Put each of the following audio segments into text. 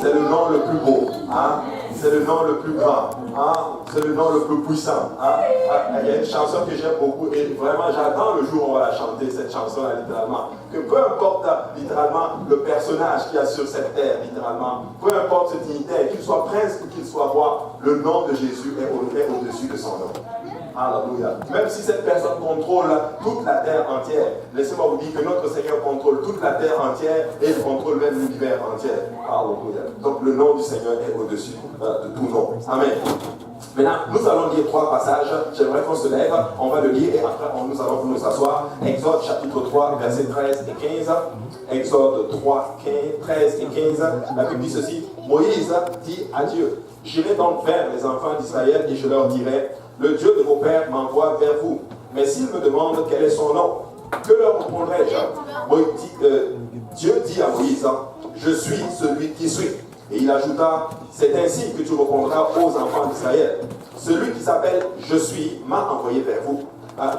C'est le nom le plus beau. Hein? C'est le nom le plus grand. Hein? C'est le nom le plus puissant. Hein? Il y a une chanson que j'aime beaucoup et vraiment j'attends le jour où on va la chanter, cette chanson-là, littéralement. Que peu importe, littéralement, le personnage qu'il y a sur cette terre, littéralement, peu importe ce dignitaire, qu'il soit prince ou qu'il soit roi, le nom de Jésus est au-dessus de son nom. Alléluia. Même si cette personne contrôle toute la terre entière, laissez-moi vous dire que notre Seigneur contrôle toute la terre entière et il contrôle même l'univers entier. Alléluia. Donc le nom du Seigneur est au-dessus de tout nom. Amen. Maintenant, nous allons lire 3 passages. J'aimerais qu'on se lève, on va le lire et après nous allons nous asseoir. Exode chapitre 3, versets 13 et 15. Exode 3, 13 et 15. La Bible dit ceci. Moïse dit à Dieu, j'irai donc vers les enfants d'Israël et je leur dirai, le Dieu de vos pères m'envoie vers vous. Mais s'ils me demandent quel est son nom, que leur répondrai-je? Dieu dit à Moïse, je suis celui qui suis. Et il ajouta, c'est ainsi que tu répondras aux enfants d'Israël. Celui qui s'appelle je suis m'a envoyé vers vous.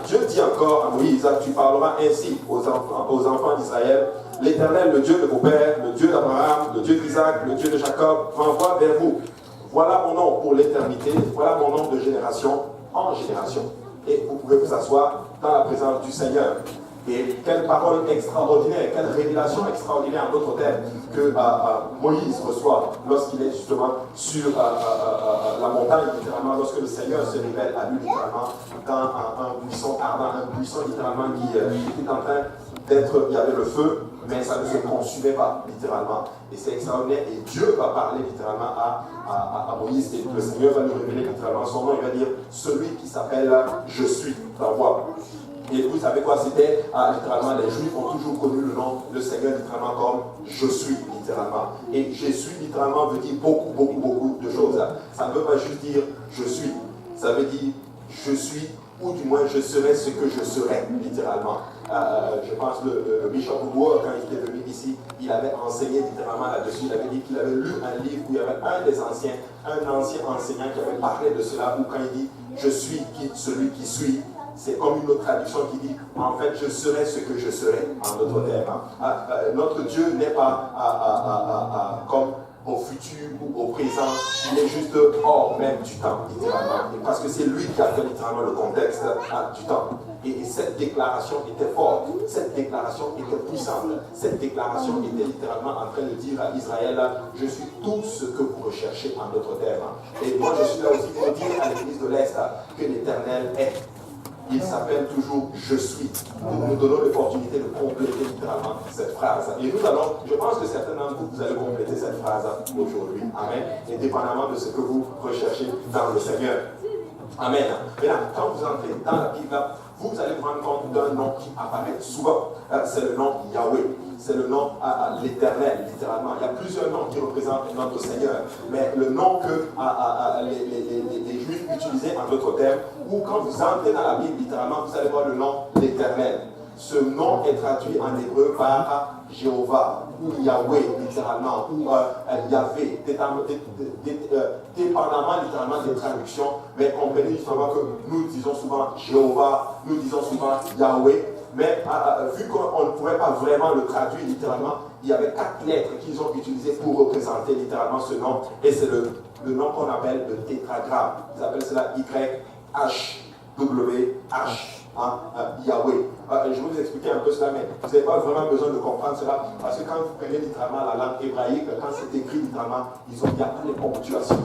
Dieu dit encore à Moïse, tu parleras ainsi aux enfants d'Israël. L'Éternel, le Dieu de vos pères, le Dieu d'Abraham, le Dieu d'Isaac, le Dieu de Jacob, m'envoie vers vous. Voilà mon nom pour l'éternité, voilà mon nom de génération en génération. Et vous pouvez vous asseoir dans la présence du Seigneur. Et quelle parole extraordinaire, quelle révélation extraordinaire en d'autres termes que Moïse reçoit lorsqu'il est justement sur la montagne, littéralement, lorsque le Seigneur se révèle à lui, littéralement, dans un buisson ardent, un buisson littéralement qui était en train d'être, il y avait le feu, mais ça ne se consumait pas, littéralement. Et c'est extraordinaire. Et Dieu va parler littéralement à Moïse. Et le Seigneur va nous révéler littéralement son nom. Il va dire, celui qui s'appelle Je suis, la voix. Et vous savez quoi, c'était littéralement, les Juifs ont toujours connu le nom, le Seigneur littéralement comme Je suis, littéralement. Et Je suis, littéralement, veut dire beaucoup de choses. Ça ne veut pas juste dire Je suis. Ça veut dire Je suis, ou du moins je serai ce que je serai, littéralement. Je pense que le Bishop Bourgois, quand il était venu ici, il avait enseigné littéralement là-dessus. Il avait dit qu'il avait lu un livre où il y avait un ancien enseignant qui avait parlé de cela, où quand il dit Je suis celui qui suis, c'est comme une autre traduction qui dit en fait je serai ce que je serai, en d'autres termes. Notre Dieu n'est pas comme au futur ou au présent, il est juste hors même du temps, littéralement. Parce que c'est lui qui a fait littéralement le contexte du temps. Et cette déclaration était forte, cette déclaration était puissante, cette déclaration était littéralement en train de dire à Israël, je suis tout ce que vous recherchez, en d'autres termes. Et moi je suis là aussi pour dire à l'Église de l'Est que l'Éternel est. Il s'appelle toujours Je suis. Nous donnons l'opportunité de compléter littéralement cette phrase. Et nous allons, je pense que certains d'entre vous, vous allez compléter cette phrase aujourd'hui. Amen. Et dépendamment de ce que vous recherchez dans le Seigneur. Amen. Maintenant, quand vous entrez dans la Bible, vous allez vous rendre compte d'un nom qui apparaît souvent. C'est le nom Yahweh. C'est le nom à l'Éternel, littéralement. Il y a plusieurs noms qui représentent notre Seigneur. Mais le nom que les Juifs utilisaient en d'autres termes, ou quand vous entrez dans la Bible, littéralement, vous allez voir le nom l'Éternel. Ce nom est traduit en hébreu par Jéhovah, ou Yahweh, littéralement, ou Yahvé, dépendamment littéralement des traductions. Mais comprenez justement que nous disons souvent Jéhovah, nous disons souvent Yahweh. Mais vu qu'on ne pouvait pas vraiment le traduire littéralement, il y avait 4 lettres qu'ils ont utilisées pour représenter littéralement ce nom. Et c'est le nom qu'on appelle le tétragramme. Ils appellent cela YHWH. Yahweh. Je vais vous expliquer un peu cela, mais vous n'avez pas vraiment besoin de comprendre cela, parce que quand vous prenez littéralement la langue hébraïque, quand c'est écrit littéralement, il n'y a pas les ponctuations.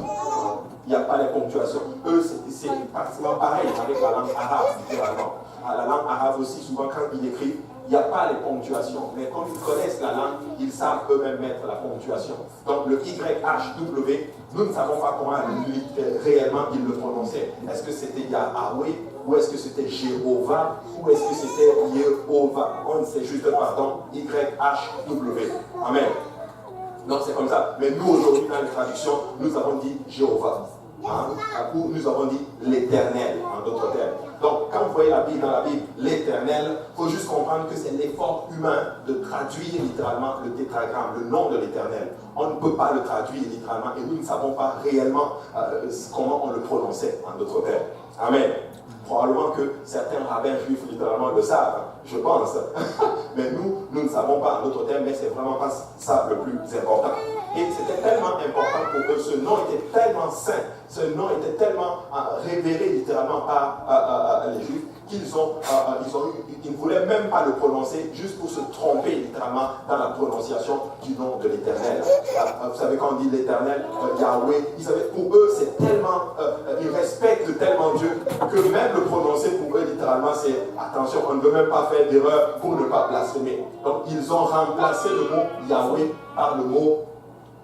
Il n'y a pas les ponctuations. Eux, c'est pratiquement pareil avec la langue arabe, littéralement. La langue arabe aussi, souvent quand ils écrivent, il n'y a pas les ponctuations. Mais comme ils connaissent la langue, ils savent eux-mêmes mettre la ponctuation. Donc le YHW, nous ne savons pas comment réellement ils le prononçaient. Est-ce que c'était Yahweh, ou est-ce que c'était Jéhovah, ou est-ce que c'était Yehovah? On ne sait juste pas. Donc YHW. Amen. Donc c'est comme ça. Mais nous aujourd'hui dans les traductions, nous avons dit Jéhovah. Ou nous avons dit l'Éternel, en d'autres termes. Donc, quand vous voyez la Bible dans la Bible, l'Éternel, il faut juste comprendre que c'est l'effort humain de traduire littéralement le tétragramme, le nom de l'Éternel. On ne peut pas le traduire littéralement et nous ne savons pas réellement comment on le prononçait, en d'autres termes. Amen. Probablement que certains rabbins juifs littéralement le savent, je pense. Mais nous ne savons pas, en d'autres termes, mais c'est vraiment pas ça le plus important. Et c'était tellement tellement saint, ce nom était tellement révéré littéralement par les Juifs qu'ils ne voulaient même pas le prononcer juste pour se tromper littéralement dans la prononciation du nom de l'Éternel. Vous savez quand on dit l'Éternel, Yahweh, pour eux c'est tellement, ils respectent tellement Dieu que même le prononcer pour eux littéralement c'est attention, on ne veut même pas faire d'erreur pour ne pas blasphémer. Donc ils ont remplacé le mot Yahweh par le mot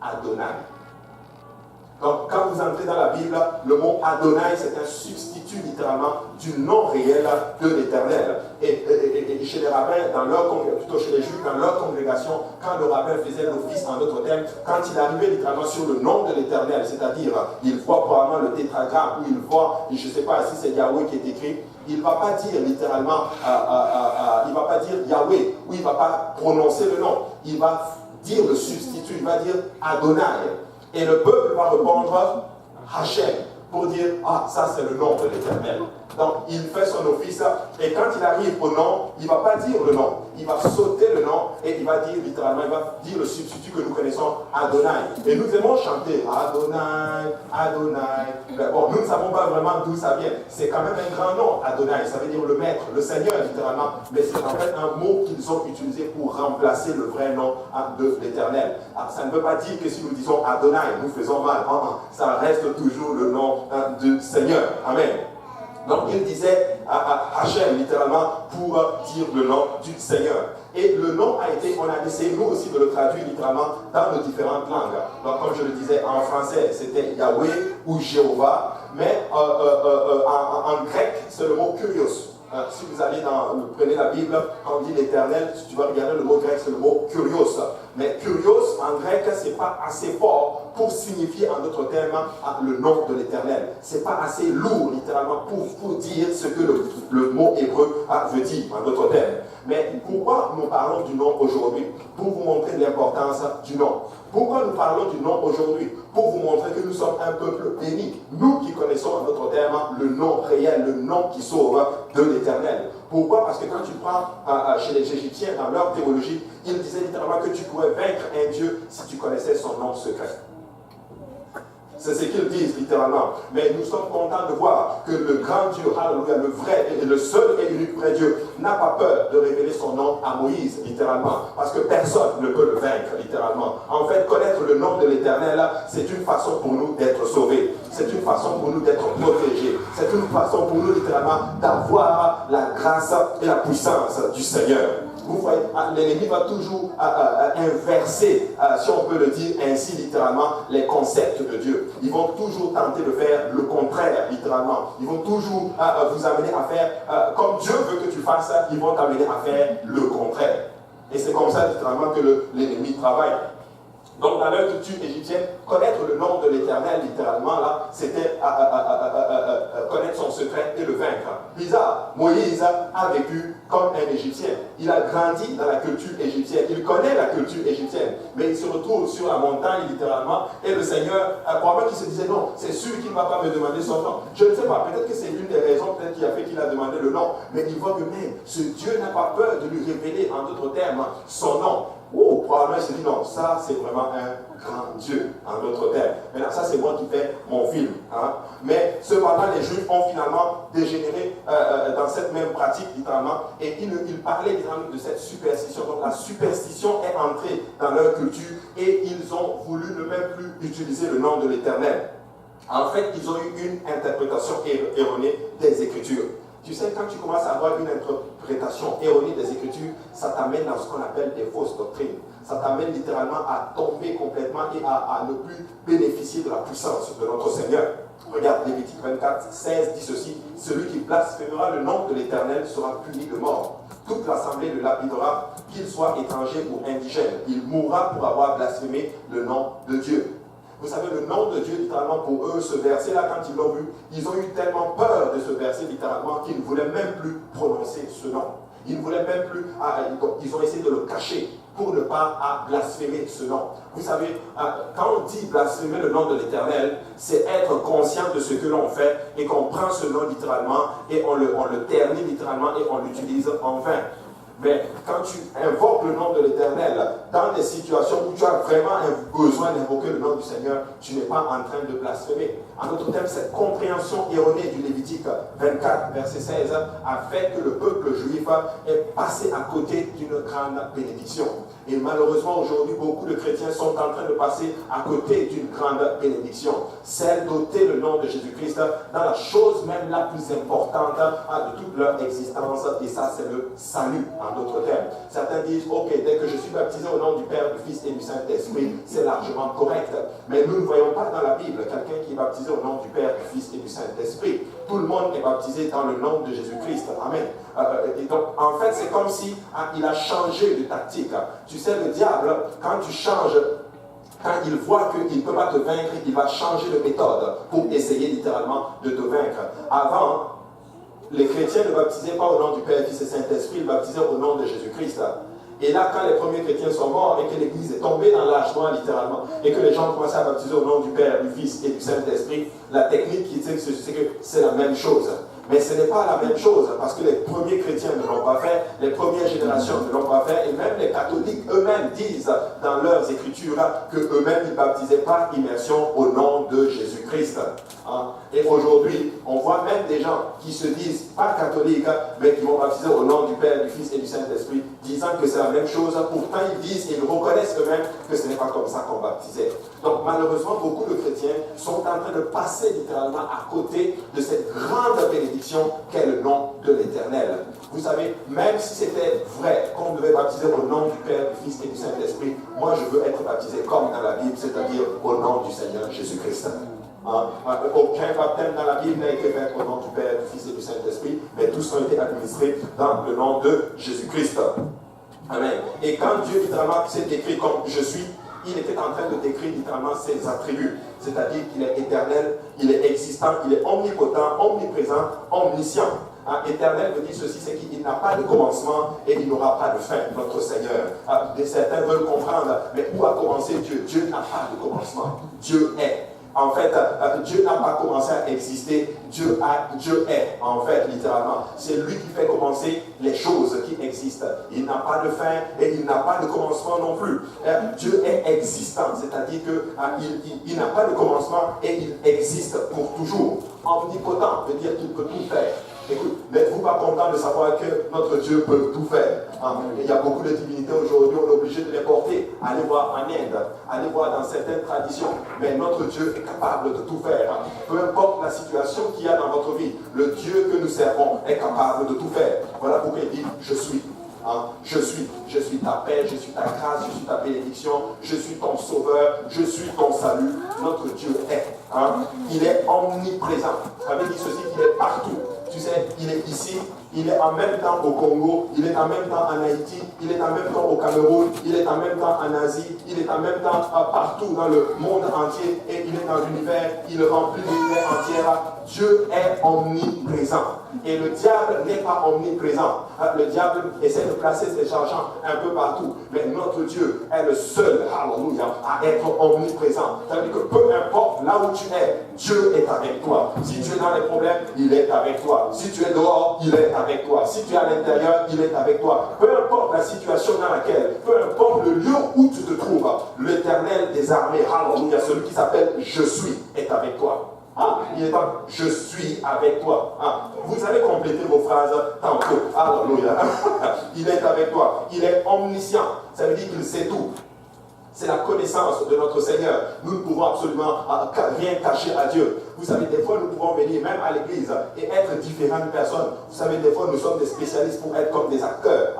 Adonai. Donc, quand vous entrez dans la Bible, le mot Adonai, c'est un substitut littéralement du nom réel de l'Éternel. Et chez les rabbins, plutôt chez les Juifs, dans leur congrégation, quand le rabbin faisait l'office en d'autres termes, quand il arrivait littéralement sur le nom de l'Éternel, c'est-à-dire, il voit probablement le tétragramme, ou il voit, je ne sais pas si c'est Yahweh qui est écrit, il ne va pas dire littéralement, il ne va pas dire Yahweh, ou il ne va pas prononcer le nom. Il va dire le substitut, il va dire Adonai. Et le peuple va répondre Hachem pour dire ah, ça c'est le nom de l'Éternel. Donc il fait son office et quand il arrive au nom, il ne va pas dire le nom, il va sauter le nom et il va dire littéralement, il va dire le substitut que nous connaissons, Adonai. Et nous aimons chanter Adonai, Adonai. Mais bon, nous ne savons pas vraiment d'où ça vient. C'est quand même un grand nom, Adonai, ça veut dire le maître, le Seigneur littéralement. Mais c'est en fait un mot qu'ils ont utilisé pour remplacer le vrai nom de l'Éternel. Ça ne veut pas dire que si nous disons Adonai, nous faisons mal. Ça reste toujours le nom du Seigneur. Amen. Donc il disait à Hachem littéralement pour dire le nom du Seigneur. Et le nom a été, on a essayé nous aussi de le traduire littéralement dans nos différentes langues. Donc comme je le disais en français c'était Yahweh ou Jéhovah, mais en grec c'est le mot Kyrios. Si vous allez prenez la Bible, quand on dit l'Éternel, si tu vas regarder le mot grec, c'est le mot Kyrios. Mais Kyrios, en grec, c'est pas assez fort pour signifier, en d'autres termes, le nom de l'Éternel. C'est pas assez lourd, littéralement, pour dire ce que le mot hébreu veut dire, en d'autres termes. Mais pourquoi nous parlons du nom aujourd'hui? Pour vous montrer l'importance du nom. Pourquoi nous parlons du nom aujourd'hui? Pour vous montrer que nous sommes un peuple béni. Nous qui connaissons en d'autres termes le nom réel, le nom qui sauve de l'Éternel. Pourquoi? Parce que quand tu prends chez les Égyptiens, dans leur théologie, ils disaient littéralement que tu pouvais vaincre un Dieu si tu connaissais son nom secret. C'est ce qu'ils disent littéralement. Mais nous sommes contents de voir que le grand Dieu, alléluia, le vrai et le seul et unique vrai Dieu, n'a pas peur de révéler son nom à Moïse, littéralement. Parce que personne ne peut le vaincre, littéralement. En fait, connaître le nom de l'Éternel, c'est une façon pour nous d'être sauvés. C'est une façon pour nous d'être protégés. C'est une façon pour nous, littéralement, d'avoir la grâce et la puissance du Seigneur. Vous voyez, l'ennemi va toujours inverser, si on peut le dire ainsi littéralement, les concepts de Dieu. Ils vont toujours tenter de faire le contraire, littéralement. Ils vont toujours vous amener à faire, comme Dieu veut que tu fasses, ils vont t'amener à faire le contraire. Et c'est comme ça, littéralement, que l'ennemi travaille. Donc, dans leur culture égyptienne, connaître le nom de l'Éternel, littéralement, là, c'était connaître son secret et le vaincre. Bizarre, Moïse a vécu comme un Égyptien. Il a grandi dans la culture égyptienne. Il connaît la culture égyptienne. Mais il se retrouve sur la montagne, littéralement, et le Seigneur, probablement qu'il se disait, non, c'est sûr qu'il ne va pas me demander son nom. Je ne sais pas, peut-être que c'est une des raisons peut-être qui a fait qu'il a demandé le nom. Mais il voit que même ce Dieu n'a pas peur de lui révéler, en d'autres termes, son nom. Oh, probablement il se dit non, ça c'est vraiment un grand Dieu, en d'autres termes. Maintenant, ça c'est moi qui fais mon film. Hein. Mais cependant, les Juifs ont finalement dégénéré dans cette même pratique, littéralement, et ils parlaient littéralement de cette superstition. Donc la superstition est entrée dans leur culture et ils ont voulu ne même plus utiliser le nom de l'Éternel. En fait, ils ont eu une interprétation erronée des Écritures. Tu sais, quand tu commences à avoir une interprétation erronée des Écritures, ça t'amène dans ce qu'on appelle des fausses doctrines. Ça t'amène littéralement à tomber complètement et à ne plus bénéficier de la puissance de notre Seigneur. Regarde, Lévitique 24, 16 dit ceci: celui qui blasphémera le nom de l'Éternel sera puni de mort. Toute l'assemblée le lapidera, qu'il soit étranger ou indigène. Il mourra pour avoir blasphémé le nom de Dieu. Vous savez, le nom de Dieu, littéralement, pour eux, ce verset-là, quand ils l'ont vu, ils ont eu tellement peur de ce verset, littéralement, qu'ils ne voulaient même plus prononcer ce nom. Ils ne voulaient même plus, ils ont essayé de le cacher pour ne pas blasphémer ce nom. Vous savez, quand on dit blasphémer le nom de l'Éternel, c'est être conscient de ce que l'on fait et qu'on prend ce nom littéralement et on le ternit littéralement et on l'utilise en vain. Mais quand tu invoques le nom de l'Éternel, dans des situations où tu as vraiment besoin d'invoquer le nom du Seigneur, tu n'es pas en train de blasphémer. En d'autres termes, cette compréhension erronée du Lévitique 24, verset 16, a fait que le peuple juif est passé à côté d'une grande bénédiction. Et malheureusement, aujourd'hui, beaucoup de chrétiens sont en train de passer à côté d'une grande bénédiction. Celle d'ôter le nom de Jésus-Christ dans la chose même la plus importante de toute leur existence. Et ça, c'est le salut, en d'autres termes. Certains disent, ok, dès que je suis baptisé au nom du Père, du Fils et du Saint-Esprit, c'est largement correct. Mais nous ne voyons pas dans la Bible quelqu'un qui est baptisé au nom du Père, du Fils et du Saint-Esprit. Tout le monde est baptisé dans le nom de Jésus-Christ. Amen. Et donc, en fait, c'est comme si il a changé de tactique. Tu sais, le diable, quand tu changes, quand il voit qu'il ne peut pas te vaincre, il va changer de méthode pour essayer littéralement de te vaincre. Avant, les chrétiens ne baptisaient pas au nom du Père, Fils et Saint-Esprit, ils baptisaient au nom de Jésus-Christ. Et là, quand les premiers chrétiens sont morts et que l'Église est tombée dans l'âge noir littéralement, et que les gens commençaient à baptiser au nom du Père, du Fils et du Saint-Esprit, la technique qui dit c'est que c'est la même chose. Mais ce n'est pas la même chose, parce que les premiers chrétiens ne l'ont pas fait, les premières générations ne l'ont pas fait, et même les catholiques eux-mêmes disent dans leurs écritures qu'eux-mêmes ne baptisaient pas immersion au nom de Jésus-Christ. Et aujourd'hui, on voit même des gens qui se disent pas catholiques, mais qui vont baptiser au nom du Père, du Fils et du Saint-Esprit, disant que c'est la même chose. Pourtant, ils disent et ils reconnaissent eux-mêmes que ce n'est pas comme ça qu'on baptisait. Donc malheureusement, beaucoup de chrétiens sont en train de passer littéralement à côté de cette grande bénédiction qu'est le nom de l'Éternel. Vous savez, même si c'était vrai qu'on devait baptiser au nom du Père, du Fils et du Saint-Esprit, moi je veux être baptisé comme dans la Bible, c'est-à-dire au nom du Seigneur Jésus-Christ. Aucun baptême dans la Bible n'a été fait au nom du Père, du Fils et du Saint-Esprit, mais tous ont été administrés dans le nom de Jésus-Christ. Amen. Et quand Dieu littéralement s'est décrit comme je suis, il était en train de décrire littéralement ses attributs. C'est-à-dire qu'il est éternel, il est existant, il est omnipotent, omniprésent, omniscient. Éternel veut dire ceci, c'est qu'il n'a pas de commencement et il n'aura pas de fin, notre Seigneur. Certains veulent comprendre, mais où a commencé Dieu? Dieu n'a pas de commencement. Dieu est. En fait, Dieu n'a pas commencé à exister, Dieu est, en fait, littéralement. C'est lui qui fait commencer les choses qui existent. Il n'a pas de fin et il n'a pas de commencement non plus. Dieu est existant, c'est-à-dire qu'il n'a pas de commencement et il existe pour toujours. Omnipotent veut dire qu'il peut tout faire. Écoute, n'êtes-vous pas content de savoir que notre Dieu peut tout faire? Il y a beaucoup de divinités aujourd'hui, on est obligé de les porter. Allez voir en Inde, allez voir dans certaines traditions. Mais notre Dieu est capable de tout faire. Peu importe la situation qu'il y a dans votre vie, le Dieu que nous servons est capable de tout faire. Voilà pourquoi il dit, je suis. Je suis ta paix, je suis ta grâce, je suis ta bénédiction, je suis ton sauveur, je suis ton salut. Notre Dieu est. Il est omniprésent. Ça veut dire ceci, qu'il est partout. Tu sais, il est ici, il est en même temps au Congo, il est en même temps en Haïti, il est en même temps au Cameroun, il est en même temps en Asie, il est en même temps partout dans le monde entier et il est dans l'univers, il remplit l'univers entier. Dieu est omniprésent. Et le diable n'est pas omniprésent. Le diable essaie de placer ses agents un peu partout. Mais notre Dieu est le seul, alléluia, à être omniprésent. C'est-à-dire que peu importe là où tu es, Dieu est avec toi. Si tu es dans les problèmes, il est avec toi. Si tu es dehors, il est avec toi. Si tu es à l'intérieur, il est avec toi. Peu importe la situation dans laquelle, peu importe le lieu où tu te trouves, l'Éternel des armées, alléluia, celui qui s'appelle Je suis, est avec toi. Il est pas je suis avec toi. Vous allez compléter vos phrases tantôt. Alléluia. Il est avec toi. Il est omniscient. Ça veut dire qu'il sait tout. C'est la connaissance de notre Seigneur. Nous ne pouvons absolument rien cacher à Dieu. Vous savez, des fois, nous pouvons venir même à l'église et être différentes personnes. Vous savez, des fois, nous sommes des spécialistes pour être comme des acteurs.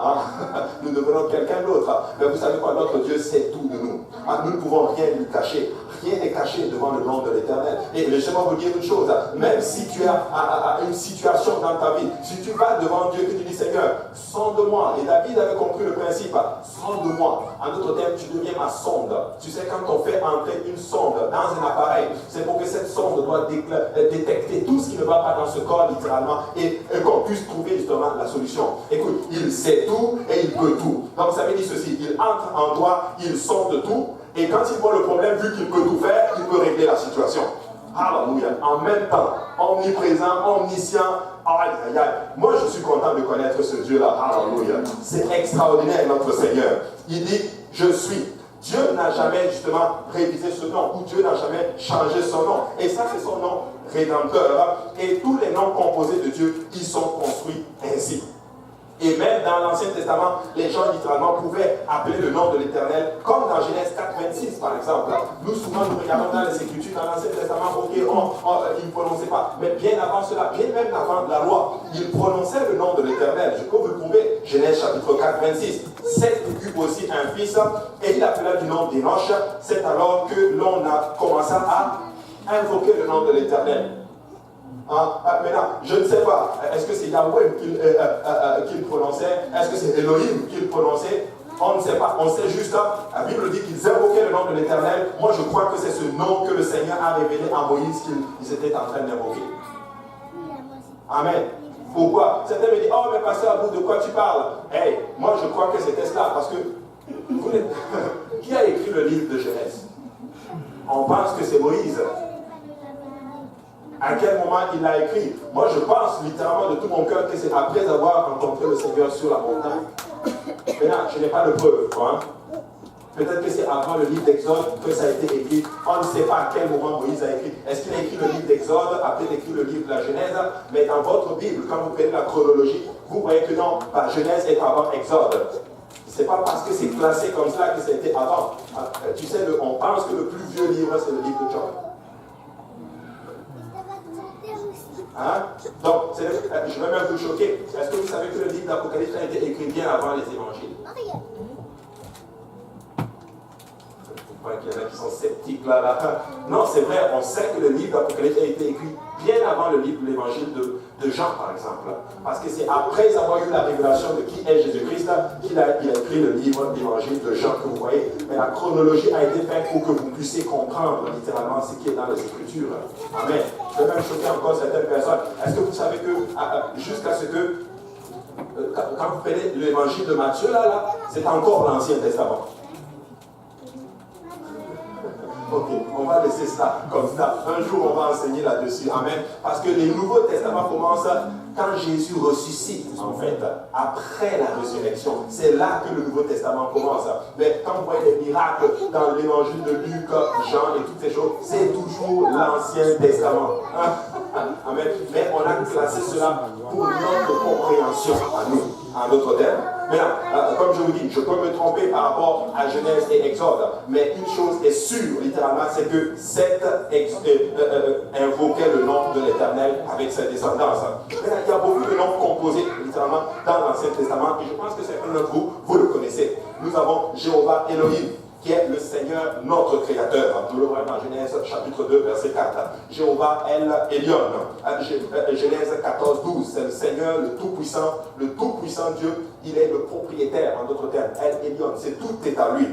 Nous devenons quelqu'un d'autre. Mais vous savez quoi, notre Dieu sait tout de nous. Nous ne pouvons rien lui cacher. Rien n'est caché devant le nom de l'Éternel. Et laissez-moi vous dire une chose. Même si tu as une situation dans ta vie, si tu vas devant Dieu, que tu dis Seigneur, sonde-moi. Et David avait compris le principe. Sonde-moi. En d'autres termes, tu deviens ma sonde. Tu sais, quand on fait entrer une sonde dans un appareil, c'est pour que cette sonde doit détecter tout ce qui ne va pas dans ce corps, littéralement, et qu'on puisse trouver justement la solution. Écoute, il sait tout et il peut tout. Donc ça veut dire ceci. Il entre en toi, il sonde tout. Et quand il voit le problème, vu qu'il peut tout faire, il peut régler la situation. Alléluia. En même temps, omniprésent, omniscient. Aïe, aïe, aïe. Moi, je suis content de connaître ce Dieu-là. Alléluia. C'est extraordinaire, notre Seigneur. Il dit, je suis. Dieu n'a jamais justement révisé ce nom, ou Dieu n'a jamais changé son nom. Et ça, c'est son nom rédempteur. Et tous les noms composés de Dieu, ils sont construits ainsi. Et même dans l'Ancien Testament, les gens littéralement pouvaient appeler le nom de l'Éternel, comme dans Genèse 4,26 par exemple. Nous, souvent, nous regardons dans les Écritures, dans l'Ancien Testament, ok, ils ne prononçaient pas. Mais bien avant cela, bien même avant la loi, ils prononçaient le nom de l'Éternel. Je peux vous le prouver. Genèse chapitre 4,26. Seth eut aussi un fils, et il appela du nom d'Enoch. C'est alors que l'on a commencé à invoquer le nom de l'Éternel. Maintenant, je ne sais pas, est-ce que c'est Yahweh qu'il prononçait? Est-ce que c'est Elohim qu'il prononçait? On ne sait pas, on sait juste, la Bible dit qu'ils invoquaient le nom de l'Éternel. Moi, je crois que c'est ce nom que le Seigneur a révélé à Moïse qu'ils étaient en train d'invoquer. Amen. Pourquoi? Certains me disent, oh, mais pasteur, à vous, de quoi tu parles? Hey, moi, je crois que c'était cela, parce que qui a écrit le livre de Genèse? On pense que c'est Moïse. À quel moment il l'a écrit? Moi, je pense littéralement de tout mon cœur que c'est après avoir rencontré le Seigneur sur la montagne. Maintenant, je n'ai pas de preuve. Hein? Peut-être que c'est avant le livre d'Exode que ça a été écrit. On ne sait pas à quel moment Moïse a écrit. Est-ce qu'il a écrit le livre d'Exode, après il a écrit le livre de la Genèse? Mais dans votre Bible, quand vous prenez la chronologie, vous voyez que non, la Genèse est avant Exode. Ce n'est pas parce que c'est classé comme ça que ça a été avant. Tu sais, on pense que le plus vieux livre, c'est le livre de John. Hein? Donc, je vais même vous choquer. Est-ce que vous savez que le livre d'Apocalypse a été écrit bien avant les évangiles? Je crois qu'il y en a qui sont sceptiques là. Non, c'est vrai, on sait que le livre d'Apocalypse a été écrit bien avant le livre de l'évangile de Jean, par exemple. Parce que c'est après avoir eu la révélation de qui est Jésus-Christ qu'il a écrit le livre d'évangile de Jean que vous voyez. Mais la chronologie a été faite pour que vous puissiez comprendre littéralement ce qui est dans les Écritures. Amen. Je vais même choquer encore certaines personnes. Est-ce que vous savez que jusqu'à ce que, quand vous prenez l'évangile de Matthieu, là, c'est encore l'Ancien Testament. Ok, on va laisser ça comme ça. Un jour, on va enseigner là-dessus. Amen. Parce que les Nouveaux Testaments commencent quand Jésus ressuscite, en fait, après la résurrection. C'est là que le Nouveau Testament commence. Mais quand vous voyez les miracles dans l'évangile de Luc, Jean et toutes ces choses, c'est toujours l'Ancien Testament. Amen. Mais on a classé cela pour notre compréhension à nous, à notre terme. Maintenant, comme je vous dis, je peux me tromper par rapport à Genèse et Exode, mais une chose est sûre, littéralement, c'est que Seth invoquait le nom de l'Éternel avec sa descendance. Maintenant, il y a beaucoup de noms composés, littéralement, dans l'Ancien Testament, et je pense que certains d'entre vous, vous le connaissez. Nous avons Jéhovah Elohim, qui est le Seigneur, notre Créateur. Nous le voyons dans Genèse chapitre 2, verset 4. Jéhovah El Elyon. Genèse 14, 12. C'est le Seigneur, le Tout-Puissant Dieu. Il est le propriétaire, en d'autres termes. El Elyon, tout est à lui.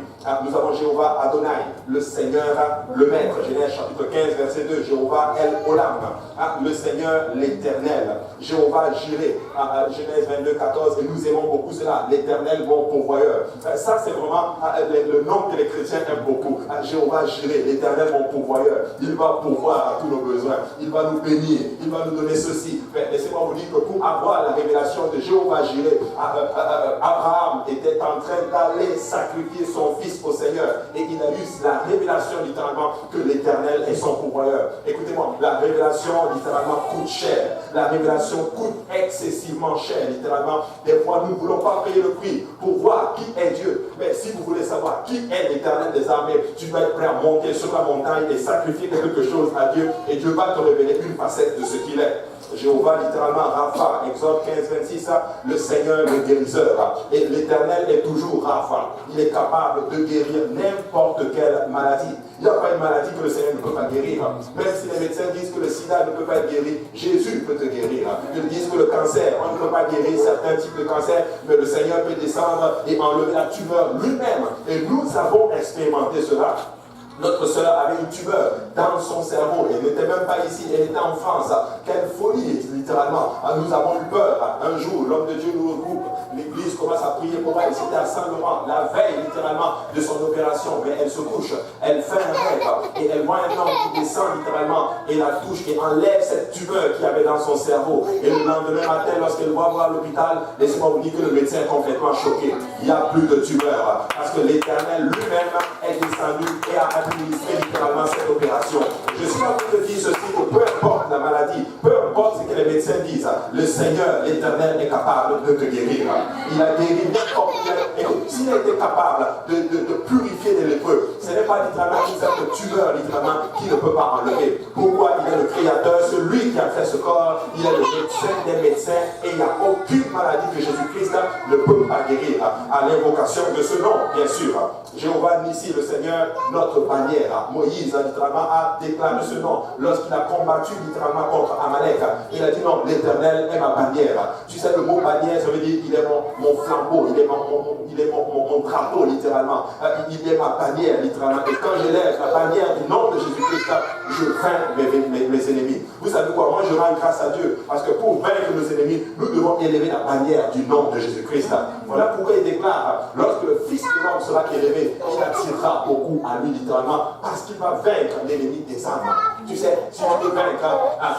Nous avons Jéhovah Adonai, le Seigneur, le Maître. Genèse chapitre 15, verset 2. Jéhovah El Olam, le Seigneur, l'Éternel. Jéhovah Jireh, Genèse 22, 14. Et nous aimons beaucoup cela. L'Éternel, mon pourvoyeur. Ça, c'est vraiment le nom que les chrétiens aiment beaucoup. Jéhovah Jireh, l'Éternel, mon pourvoyeur. Il va pourvoir à tous nos besoins. Il va nous bénir. Il va nous donner ceci. Mais laissez-moi vous dire que pour avoir la révélation de Jéhovah Jireh, Abraham était en train d'aller sacrifier son fils au Seigneur. Et il a eu la révélation littéralement que l'Éternel est son pourvoyeur. Écoutez-moi, la révélation littéralement coûte cher. La révélation coûte excessivement cher. Littéralement, des fois nous ne voulons pas payer le prix pour voir qui est Dieu. Mais si vous voulez savoir qui est l'Éternel des armées, tu dois être prêt à monter sur la montagne et sacrifier quelque chose à Dieu. Et Dieu va te révéler une facette de ce qu'il est. Jéhovah, littéralement, Rapha, Exode 15, 26, le Seigneur, le guérisseur. Et l'Éternel est toujours Rapha. Il est capable de guérir n'importe quelle maladie. Il n'y a pas une maladie que le Seigneur ne peut pas guérir. Même si les médecins disent que le sida ne peut pas être guéri, Jésus peut te guérir. Ils disent que le cancer, on ne peut pas guérir certains types de cancer, mais le Seigneur peut descendre et enlever la tumeur lui-même. Et nous avons expérimenté cela. Notre sœur avait une tumeur dans son cerveau. Elle n'était même pas ici, elle était en France. Quelle folie, littéralement. Nous avons eu peur. Un jour, l'homme de Dieu nous regroupe. L'église commence à prier pour elle. C'était à Saint-Laurent, la veille, littéralement, de son opération. Mais elle se couche. Elle fait un rêve. et elle voit un homme qui descend littéralement et la touche et enlève cette tumeur qu'il y avait dans son cerveau. Et le lendemain matin, lorsqu'elle va voir l'hôpital, laissez-moi vous dire que le médecin est complètement choqué. Il n'y a plus de tumeur parce que l'Éternel lui-même est descendu et a administré littéralement cette opération. Je suis en train de dire ceci, que peu importe la maladie, peu importe ce que les médecins disent, le Seigneur, l'Éternel est capable de te guérir. Il a guéri n'importe quel. Écoute, s'il a été capable de purifier des lépreux, ce n'est pas littéralement une certaine tumeur littéralement qui ne peut pas enlever. Pourquoi? Il est le Créateur, celui qui a fait ce corps, il est le médecin des médecins et il n'y a aucune maladie que Jésus-Christ ne peut pas guérir. À l'invocation de ce nom, bien sûr. Jéhovah Nissi, le Seigneur, notre bannière. Moïse, littéralement, a déclaré ce nom lorsqu'il a combattu littéralement contre Amalek. Il a dit non, l'Éternel est ma bannière. Tu sais, le mot bannière, ça veut dire il est mon flambeau, il est mon drapeau, littéralement. Il est ma bannière, littéralement. Et quand je lève la bannière du nom de Jésus-Christ, je vainc mes ennemis. Vous savez quoi? Moi, je rends grâce à Dieu. Parce que pour vaincre nos ennemis, nous devons élever la bannière du nom de Jésus-Christ. Voilà pourquoi il déclare, lorsque le Fils de l'homme sera élevé, il attirera beaucoup à lui, littéralement, parce qu'il va vaincre l'ennemi des âmes. Tu sais, si tu veux vaincre,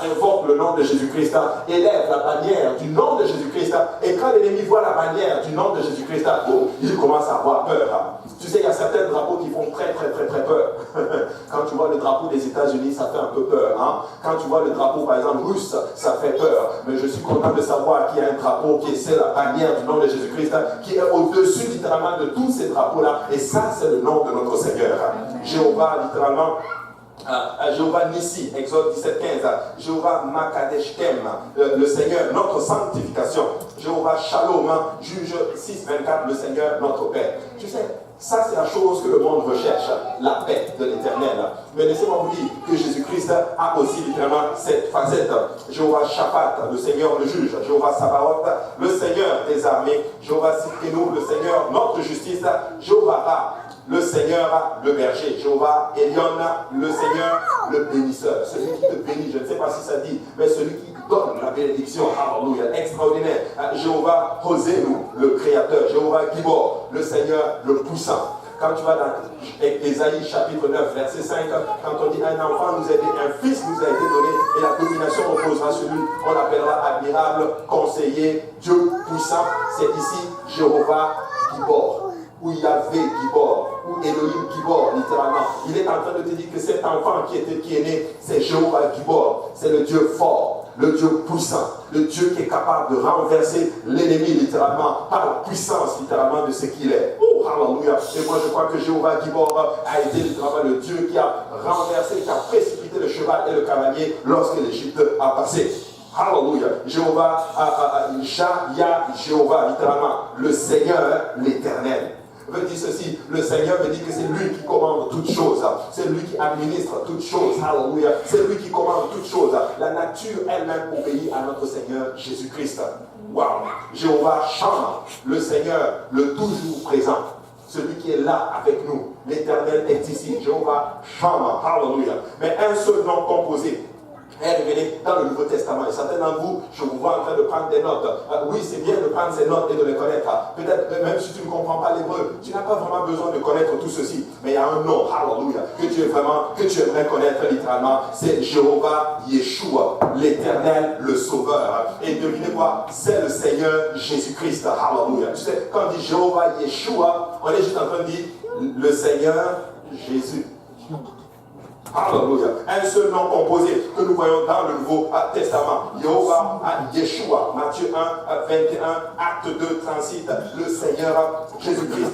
invoque le nom de Jésus-Christ, élève la bannière du nom de Jésus-Christ, et quand l'ennemi voit la bannière du nom de Jésus-Christ, il commence à avoir peur. Tu sais, il y a certains drapeaux qui font très peur. Quand tu vois le drapeau des États-Unis, ça fait un peu peur. Hein? Quand tu vois le drapeau, par exemple, russe, ça fait peur. Mais je suis content de savoir qu'il y a un drapeau qui est la bannière du nom de Jésus-Christ, qui est au-dessus, littéralement, de tous ces drapeaux-là. Et ça, c'est le nom de notre Seigneur. Jéhovah, littéralement, Jéhovah Nissi, Exode 17:15, Jéhovah Makadeshkem, le Seigneur, notre sanctification, Jéhovah Shalom, Juge 6:24, le Seigneur, notre Père. Tu sais, ça c'est la chose que le monde recherche, la paix de l'Éternel. Mais laissez-moi vous dire que Jésus-Christ a aussi littéralement cette facette. Jéhovah Shaphat, le Seigneur le juge, Jéhovah Sabaoth, le Seigneur des armées, Jéhovah Sidkenu, le Seigneur notre justice, Jéhovah Ra, le Seigneur, le berger, Jéhovah Elion, le Seigneur, le bénisseur. Celui qui te bénit, je ne sais pas si ça dit, mais celui qui donne la bénédiction, alléluia, extraordinaire. Jéhovah Hosénu, le créateur, Jéhovah Gibor, le Seigneur, le puissant. Quand tu vas dans Ésaïe chapitre 9, verset 5, quand on dit un enfant nous a été, un fils nous a été donné, et la domination reposera sur lui, on l'appellera admirable, conseiller, Dieu puissant. C'est ici Jéhovah Gibor, ou Yahvé Gibor, ou Elohim Gibor, littéralement. Il est en train de te dire que cet enfant qui est né, c'est Jéhovah Gibor, c'est le Dieu fort, le Dieu puissant, le Dieu qui est capable de renverser l'ennemi, littéralement, par la puissance, littéralement, de ce qu'il est. Oh, alléluia. Et moi, je crois que Jéhovah Gibor a été, littéralement, le Dieu qui a renversé, qui a précipité le cheval et le cavalier lorsque l'Égypte a passé. Alléluia. Jéhovah, Jéhovah, littéralement, le Seigneur, l'Éternel. Veut dire ceci, le Seigneur veut dire que c'est lui qui commande toutes choses, c'est lui qui administre toutes choses, alléluia, c'est lui qui commande toutes choses. La nature elle-même obéit à notre Seigneur Jésus-Christ. Wow. Jéhovah Shammah, le Seigneur, le toujours présent, celui qui est là avec nous, l'Éternel est ici, Jéhovah Shammah, alléluia. Mais un seul nom composé est révélé dans le Nouveau Testament. Et certains d'entre vous, je vous vois en train de prendre des notes. Oui, c'est bien de prendre ces notes et de les connaître. Peut-être même si tu ne comprends pas l'hébreu, tu n'as pas vraiment besoin de connaître tout ceci. Mais il y a un nom, alléluia, que tu aimerais connaître littéralement. C'est Jéhovah Yeshua, l'Éternel, le Sauveur. Et devinez quoi? C'est le Seigneur Jésus-Christ. Alléluia. Tu sais, quand on dit Jéhovah Yeshua, on est juste en train de dire le Seigneur Jésus. Alléluia. Un seul nom composé que nous voyons dans le Nouveau Testament. Jéhovah Yeshua. Matthieu 1, 21, Acte 2, 36. Le Seigneur Jésus-Christ.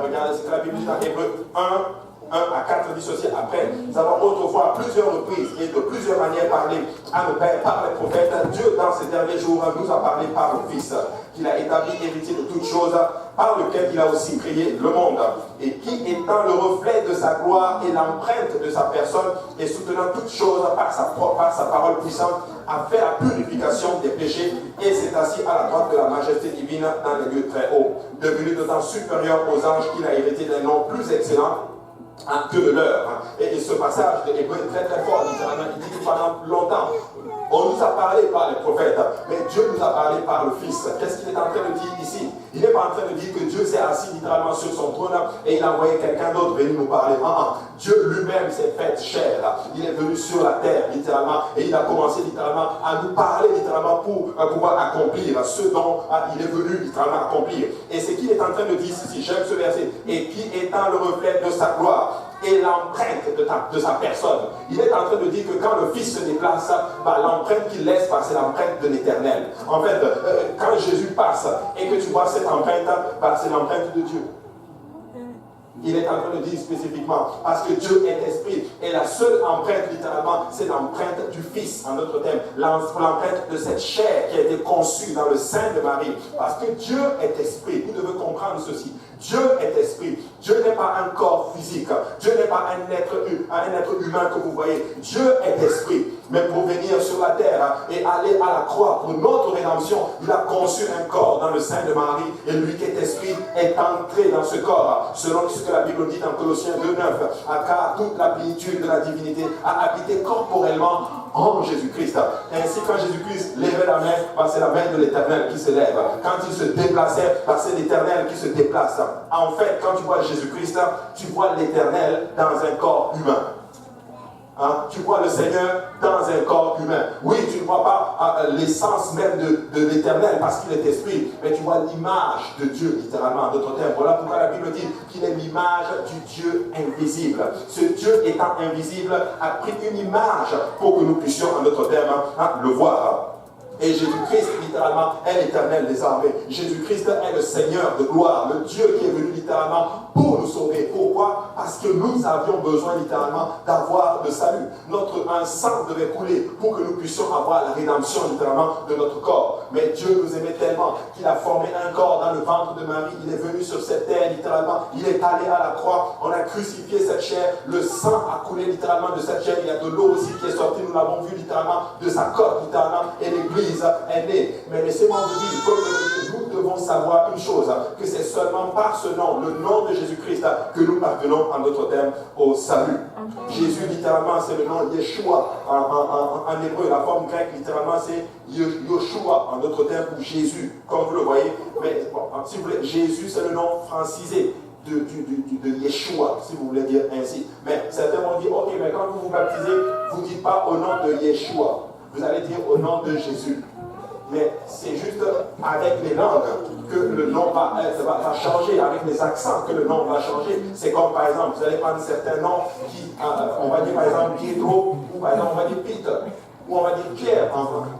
Regardez ce que la Bible dit dans Hébreux 1 à 4 dit ceci. Après, nous avons autrefois à plusieurs reprises et de plusieurs manières parlé à nos pères par les prophètes. Dieu, dans ces derniers jours, nous a parlé par le Fils, qu'il a établi héritier de toutes choses, par lequel il a aussi créé le monde, et qui, étant le reflet de sa gloire et l'empreinte de sa personne, et soutenant toutes choses par sa parole puissante, a fait la purification des péchés et s'est assis à la droite de la majesté divine dans les lieux très hauts, devenu d'autant supérieur aux anges qu'il a hérité d'un nom plus excellent que le leur. Et ce passage de Hébreu est très très fort, littéralement, il dit que pendant longtemps, On nous a parlé par les prophètes, mais Dieu nous a parlé par le Fils. Qu'est-ce qu'il est en train de dire ici? Il n'est pas en train de dire que Dieu s'est assis littéralement sur son trône et il a envoyé quelqu'un d'autre venir nous parler. Dieu lui-même s'est fait chair. Il est venu sur la terre littéralement et il a commencé littéralement à nous parler littéralement pour pouvoir accomplir ce dont il est venu littéralement accomplir. Et ce qu'il est en train de dire ici, j'aime ce verset, et qui étant le reflet de sa gloire et l'empreinte de sa personne. Il est en train de dire que quand le Fils se déplace, l'empreinte qu'il laisse, c'est l'empreinte de l'Éternel. En fait, quand Jésus passe et que tu vois cette empreinte, c'est l'empreinte de Dieu. Il est en train de dire spécifiquement, parce que Dieu est esprit, et la seule empreinte, littéralement, c'est l'empreinte du Fils, en notre thème, l'empreinte de cette chair qui a été conçue dans le sein de Marie, parce que Dieu est esprit. Vous devez comprendre ceci. Dieu est esprit. Dieu n'est pas un corps physique. Dieu n'est pas un être humain que vous voyez. Dieu est esprit. Mais pour venir sur la terre et aller à la croix pour notre rédemption, il a conçu un corps dans le sein de Marie. Et lui qui est esprit est entré dans ce corps. Selon ce que la Bible dit dans Colossiens 2,9, car toute la plénitude de la divinité a habité corporellement en Jésus-Christ. Ainsi, quand Jésus-Christ levait la main, c'est la main de l'Éternel qui se lève. Quand il se déplaçait, c'est l'Éternel qui se déplace. En fait, quand tu vois Jésus-Christ, tu vois l'Éternel dans un corps humain. Tu vois le Seigneur dans un corps humain. Oui, tu ne vois pas l'essence même de l'Éternel parce qu'il est esprit, mais tu vois l'image de Dieu, littéralement, en d'autres termes. Voilà pourquoi la Bible dit qu'il est l'image du Dieu invisible. Ce Dieu étant invisible a pris une image pour que nous puissions, en d'autres termes, le voir. Et Jésus-Christ, littéralement, est l'Éternel des armées. Jésus-Christ est le Seigneur de gloire, le Dieu qui est venu littéralement pour nous sauver. Pourquoi? Parce que nous avions besoin littéralement d'avoir le salut. Un sang devait couler pour que nous puissions avoir la rédemption littéralement de notre corps. Mais Dieu nous aimait tellement qu'il a formé un corps dans le ventre de Marie. Il est venu sur cette terre littéralement. Il est allé à la croix. On a crucifié cette chair. Le sang a coulé littéralement de cette chair. Il y a de l'eau aussi qui est sortie. Nous l'avons vu littéralement de sa côte littéralement. Et l'Église est née. Mais laissez-moi vous dire, comme nous devons savoir une chose, que c'est seulement par ce nom, le nom de Jésus-Christ, que nous parvenons en d'autres termes au salut. Jésus, littéralement, c'est le nom Yeshua en hébreu. La forme grecque, littéralement, c'est Yoshua, en d'autres termes, ou Jésus, comme vous le voyez. Mais bon, si vous voulez, Jésus, c'est le nom francisé de Yeshua, si vous voulez dire ainsi. Mais certains vont dire, ok, mais quand vous vous baptisez, vous ne dites pas au nom de Yeshua. Vous allez dire au nom de Jésus. Mais c'est juste avec les langues que le nom va changer, avec les accents que le nom va changer. C'est comme par exemple, vous allez prendre certains noms qui, on va dire par exemple Pietro, ou par exemple on va dire Peter, ou on va dire Pierre,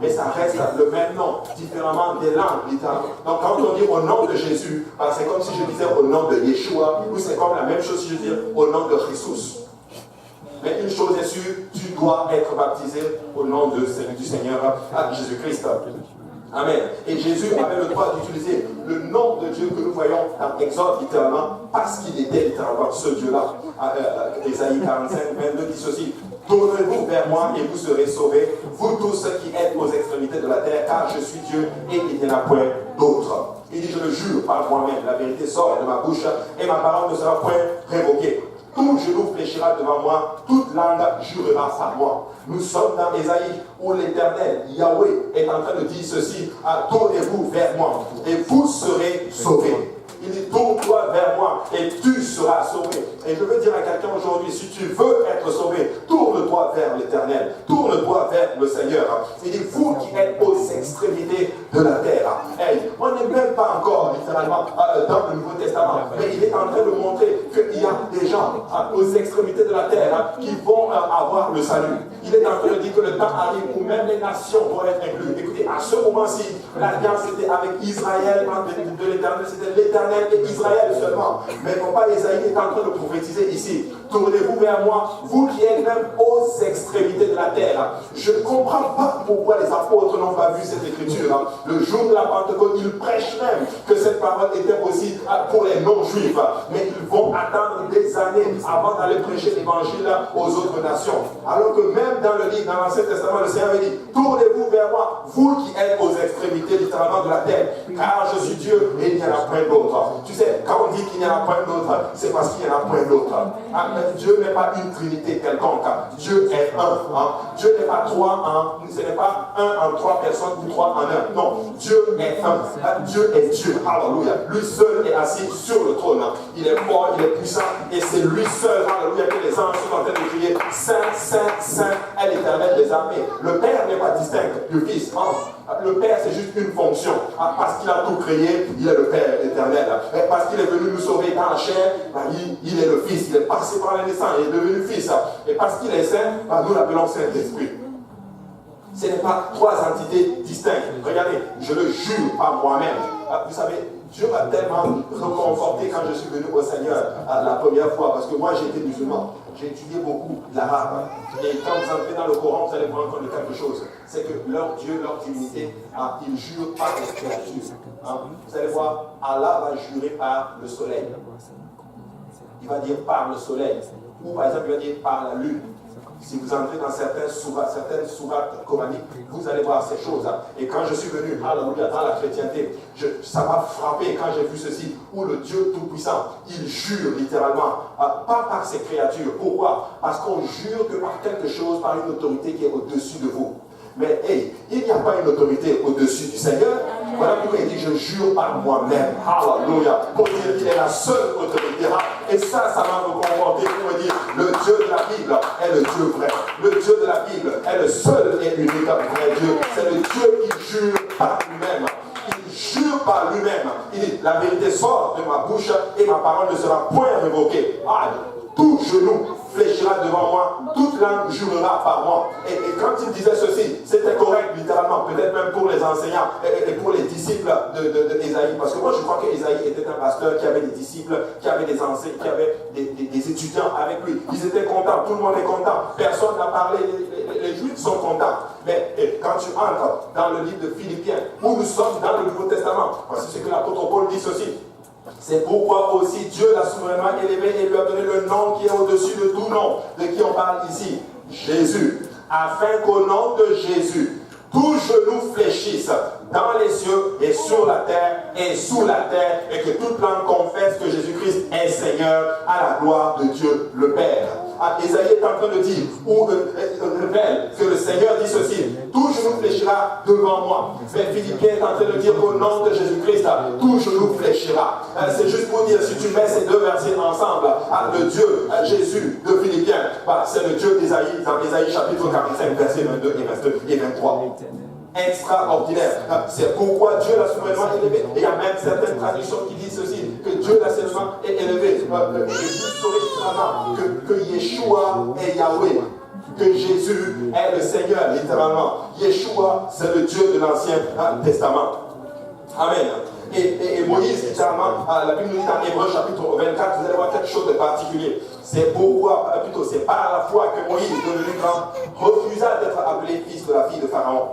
mais ça reste le même nom, différemment des langues, littéralement. Donc quand on dit au nom de Jésus, c'est comme si je disais au nom de Yeshua, ou c'est comme la même chose si je dis au nom de Jésus. Mais une chose est sûre, tu dois être baptisé au nom du Seigneur Jésus-Christ. Amen. Et Jésus avait le droit d'utiliser le nom de Dieu que nous voyons dans Exode littéralement, parce qu'il était littéralement ce Dieu-là. Ésaïe 45, 22 dit ceci: tournez-vous vers moi et vous serez sauvés, vous tous qui êtes aux extrémités de la terre, car je suis Dieu et il n'y en a point d'autre. Il dit, je le jure par moi-même, la vérité sort de ma bouche et ma parole ne sera point révoquée. Tout genou fléchira devant moi, toute langue jurera par moi. Nous sommes dans Ésaïe où l'Éternel, Yahweh, est en train de dire ceci: tournez-vous vers moi et vous serez sauvés. Il dit, tourne-toi vers moi et tu seras sauvé. Et je veux dire à quelqu'un aujourd'hui, si tu veux être sauvé, tourne-toi vers l'Éternel, tourne-toi vers le Seigneur. Il dit, vous qui êtes aux extrémités de la terre. Hey, on n'est même pas encore littéralement dans le Nouveau Testament, mais il est en train de montrer qu'il y a des gens aux extrémités de la terre qui vont avoir le salut. Il est en train de dire que le temps arrive où même les nations vont être incluses. Écoutez, à ce moment-ci, l'alliance était avec Israël, de l'Éternel, c'était l'Éternel et Israël seulement. Mais papa Esaïe est en train de prophétiser ici: tournez-vous vers moi, vous qui êtes même aux extrémités de la terre. Je ne comprends pas pourquoi les apôtres n'ont pas vu cette écriture. Le jour de la Pentecôte, ils prêchent même que cette parole était aussi pour les non-juifs. Mais ils vont attendre des des années avant d'aller prêcher l'évangile aux autres nations. Alors que même dans le livre, dans l'Ancien Testament, le Seigneur avait dit, tournez-vous vers moi, vous qui êtes aux extrémités littéralement de la terre, car je suis Dieu et il n'y en a point d'autre. Tu sais, quand on dit qu'il n'y en a point d'autre, c'est parce qu'il n'y en a point d'autre. Dieu n'est pas une trinité quelconque. Dieu est un. Dieu n'est pas trois en, ce n'est pas un en trois personnes ou trois en un. Non, Dieu est un. Dieu est Dieu. Alléluia. Lui seul est assis sur le trône. Il est fort, il est puissant et c'est lui seul, alléluia, que les anges sont en train de crier Saint, Saint, Saint est l'Éternel des armées. Le Père n'est pas distinct du Fils. Le Père, c'est juste une fonction. Parce qu'il a tout créé, il est le Père éternel. Parce qu'il est venu nous sauver dans la chair, il est le Fils. Il est passé par la naissance, il est devenu Fils. Et parce qu'il est Saint, nous l'appelons Saint-Esprit. Ce n'est pas trois entités distinctes. Regardez, je le jure par moi-même. Vous savez, Dieu m'a tellement reconforté quand je suis venu au Seigneur la première fois, parce que moi j'ai été musulman, j'ai étudié beaucoup l'arabe. Et quand vous entrez dans le Coran, vous allez vous rendre compte de quelque chose. C'est que leur Dieu, leur divinité, ils jurent par les créatures. Vous allez voir, Allah va jurer par le soleil. Il va dire par le soleil. Ou par exemple, il va dire par la lune. Si vous entrez dans certaines sourates coraniques, vous allez voir ces choses. Et quand je suis venu, alléluia, dans la chrétienté, ça m'a frappé quand j'ai vu ceci, où le Dieu Tout-Puissant, il jure littéralement, pas par ses créatures. Pourquoi? Parce qu'on jure que par quelque chose, par une autorité qui est au-dessus de vous. Mais hey, il n'y a pas une autorité au-dessus du Seigneur. Voilà pourquoi il dit, je jure par moi-même. Alléluia. Pour dire qu'il est la seule autorité. Et ça m'a reconforté pour me dire, le Dieu de la Bible est le Dieu vrai. Le Dieu de la Bible est le seul et unique vrai Dieu. C'est le Dieu qui jure par lui-même. Il jure par lui-même. Il dit, la vérité sort de ma bouche et ma parole ne sera point révoquée. Tout genou fléchira devant moi, toute langue jurera par moi. Et quand il disait ceci, c'était correct littéralement, peut-être même pour les enseignants et pour les disciples d'Ésaïe. Parce que moi je crois qu'Ésaïe était un pasteur qui avait des disciples, qui avait des enseignants, qui avait des étudiants avec lui. Ils étaient contents, tout le monde est content, personne n'a parlé, les Juifs sont contents. Mais quand tu entres dans le livre de Philippiens, où nous sommes dans le Nouveau Testament, voici ce que l'apôtre Paul dit ceci. C'est pourquoi aussi Dieu l'a souverainement élevé et lui a donné le nom qui est au-dessus de tout nom, de qui on parle ici, Jésus, afin qu'au nom de Jésus, tout genou fléchisse dans les cieux et sur la terre et sous la terre, et que toute langue confesse que Jésus-Christ est Seigneur à la gloire de Dieu le Père. Ésaïe est en train de dire, ou révèle que le Seigneur dit ceci, tout genou fléchira devant moi. Mais Philippiens est en train de dire qu'au nom de Jésus-Christ, tout genou fléchira. C'est juste pour dire, si tu mets ces deux versets ensemble, le Dieu, Jésus de Philippiens, c'est le Dieu d'Ésaïe, dans Ésaïe chapitre 45, versets 22 et 23. Extraordinaire. C'est pourquoi Dieu l'a souverainement élevé. Et il y a même certaines traductions qui disent ceci, que Dieu l'a souverainement élevé. Vous saurez littéralement que Yeshua est Yahweh, que Jésus est le Seigneur, littéralement. Yeshua, c'est le Dieu de l'Ancien Testament. Amen. Et Moïse, littéralement, la Bible nous dit dans Hébreux chapitre 24, vous allez voir quelque chose de particulier. C'est pourquoi, plutôt, c'est par la foi que Moïse, devenu grand, refusa d'être appelé fils de la fille de Pharaon.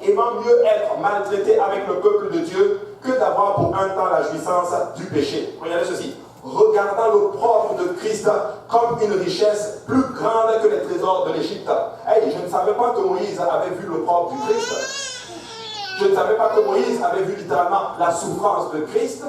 Aimant mieux être maltraité avec le peuple de Dieu que d'avoir pour un temps la jouissance du péché. Regardez ceci. Regardant l'opprobre de Christ comme une richesse plus grande que les trésors de l'Égypte. Hey, je ne savais pas que Moïse avait vu l'opprobre du Christ. Je ne savais pas que Moïse avait vu littéralement la souffrance de Christ.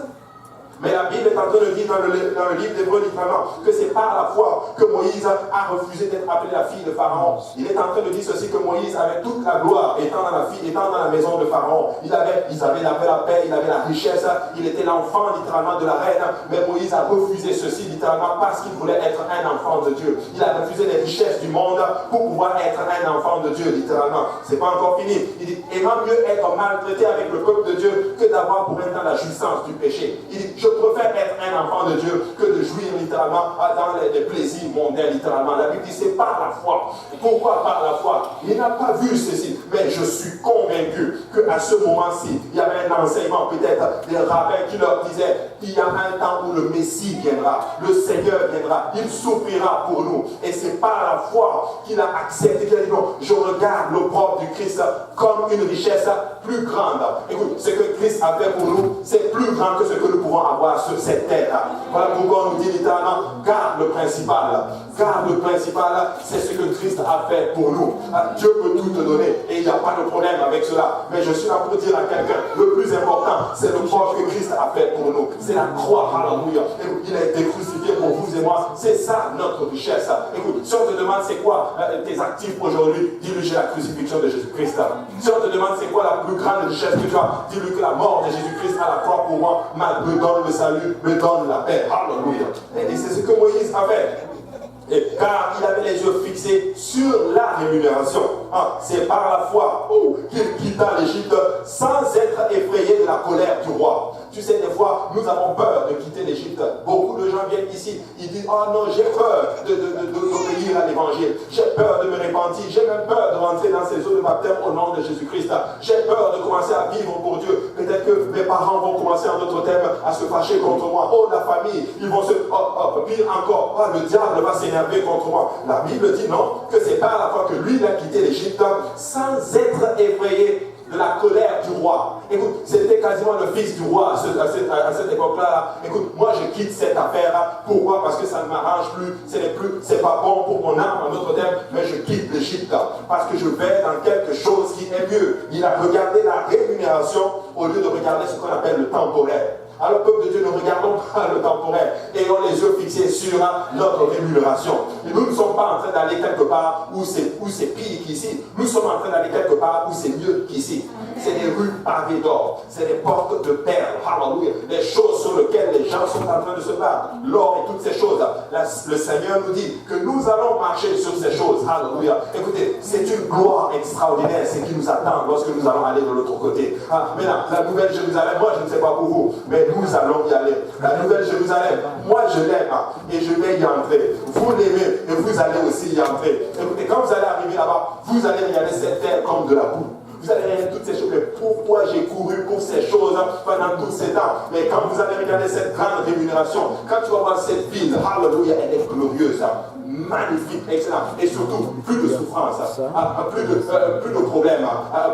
Mais la Bible est en train de dire dans le livre d'Hébreux littéralement que c'est par la foi que Moïse a refusé d'être appelé la fille de Pharaon. Il est en train de dire ceci, que Moïse avait toute la gloire étant dans la maison de Pharaon. Il avait la paix, il avait la richesse, il était l'enfant littéralement de la reine. Mais Moïse a refusé ceci littéralement parce qu'il voulait être un enfant de Dieu. Il a refusé les richesses du monde pour pouvoir être un enfant de Dieu littéralement. C'est pas encore fini. Il dit, aimant mieux être maltraité avec le peuple de Dieu que d'avoir pour un temps la jouissance du péché. Il dit, je préfère être un enfant de Dieu que de jouir littéralement dans les plaisirs mondains littéralement. La Bible dit c'est par la foi. Pourquoi par la foi? Il n'a pas vu ceci, mais je suis convaincu qu'à ce moment-ci, il y avait un enseignement peut-être des rabbins qui leur disaient qu'il y a un temps où le Messie viendra, le Seigneur viendra, il souffrira pour nous. Et c'est par la foi qu'il a accepté, qu'il a dit non, je regarde l'opprobre du Christ comme une richesse plus grande. Écoute, ce que Christ a fait pour nous, c'est plus grand que ce que nous pouvons avoir sur cette terre. Voilà pourquoi on nous dit littéralement, garde le principal. Garde le principal, c'est ce que Christ a fait pour nous. Dieu peut tout te donner et il n'y a pas de problème avec cela. Mais je suis là pour dire à quelqu'un, le plus important, c'est le corps que Christ a fait pour nous. C'est la croix, alléluia. Il a été crucifié pour vous et moi. C'est ça notre richesse. Écoute, si on te demande c'est quoi tes actifs aujourd'hui, dis-lui j'ai la crucifixion de Jésus-Christ. Si on te demande c'est quoi la plus grande richesse que tu as, dis-lui que la mort de Jésus-Christ à la croix pour moi me donne le salut, me donne la paix. Alléluia. Et c'est ce que Moïse a fait. Car il avait les yeux fixés sur la rémunération. C'est par la foi qu'il quitta l'Égypte sans être effrayé de la colère du roi. Tu sais, des fois, nous avons peur de quitter l'Égypte. Beaucoup de gens viennent ici, ils disent, oh non, j'ai peur d'obéir à l'évangile. J'ai peur de me repentir. J'ai même peur de rentrer dans ces eaux de baptême au nom de Jésus-Christ. J'ai peur de commencer à vivre pour Dieu. Peut-être que mes parents vont commencer en d'autres termes à se fâcher contre moi. Oh, la famille, ils vont se... pire encore, le diable va s'énerver contre moi. La Bible dit non, que c'est par la foi que lui, il a quitté l'Égypte sans être effrayé de la colère du roi. Écoute, c'était quasiment le fils du roi à cette époque-là. Écoute, moi je quitte cette affaire. Pourquoi? Parce que ça ne m'arrange plus. C'est pas bon pour mon âme, en d'autres termes, mais je quitte l'Égypte. Parce que je vais dans quelque chose qui est mieux. Il a regardé la rémunération au lieu de regarder ce qu'on appelle le temporaire. Alors, peuple de Dieu, ne regardons pas le temporaire. Ayons les yeux fixés sur notre rémunération. Et nous ne sommes pas en train d'aller quelque part où c'est pire qu'ici. Nous sommes en train d'aller quelque part où c'est mieux qu'ici. C'est des rues pavées d'or. C'est des portes de perles. Hallelujah. Des choses sur lesquelles les gens sont en train de se battre. L'or et toutes ces choses. Le Seigneur nous dit que nous allons marcher sur ces choses. Hallelujah. Écoutez, c'est une gloire extraordinaire, ce qui nous attend lorsque nous allons aller de l'autre côté. Maintenant, la nouvelle Jérusalem, moi je ne sais pas pour vous, mais nous allons y aller. La nouvelle Jérusalem, moi je l'aime et je vais y entrer. Vous l'aimez et vous allez aussi y entrer. Écoutez, quand vous allez arriver là-bas, vous allez regarder cette terre comme de la boue. Vous allez regarder toutes ces choses. Mais pourquoi j'ai couru pour ces choses pendant tous ces temps? Mais quand vous allez regarder cette grande rémunération, quand tu vas voir cette ville, hallelujah, elle est glorieuse, magnifique, excellent. Et surtout, plus de souffrance, plus de problèmes,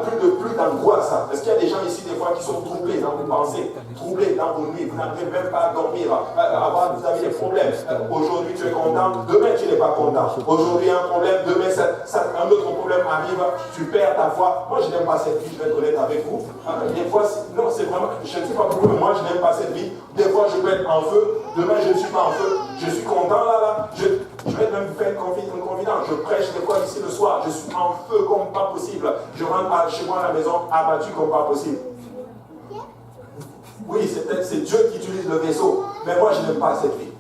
plus d'angoisse. Est-ce qu'il y a des gens ici, des fois, qui sont troublés dans vos pensées, troublés dans vos nuits, vous n'arrivez même pas à dormir, vous avez des problèmes. Aujourd'hui, tu es content, demain, tu n'es pas content. Aujourd'hui, un problème, demain, un autre problème arrive, tu perds ta foi. Moi, je n'aime pas cette vie, je vais être honnête avec vous. Des fois, non, c'est vraiment, je ne sais pas pourquoi, mais moi, je n'aime pas cette vie. Des fois, je peux être en feu, demain, je ne suis pas en feu. Je suis content là. Je vais même vous faire une confidence. Je prêche des fois ici le soir. Je suis en feu comme pas possible. Je rentre chez moi à la maison abattu comme pas possible. Oui, c'est Dieu qui utilise le vaisseau. Mais moi, je n'aime pas cette vie.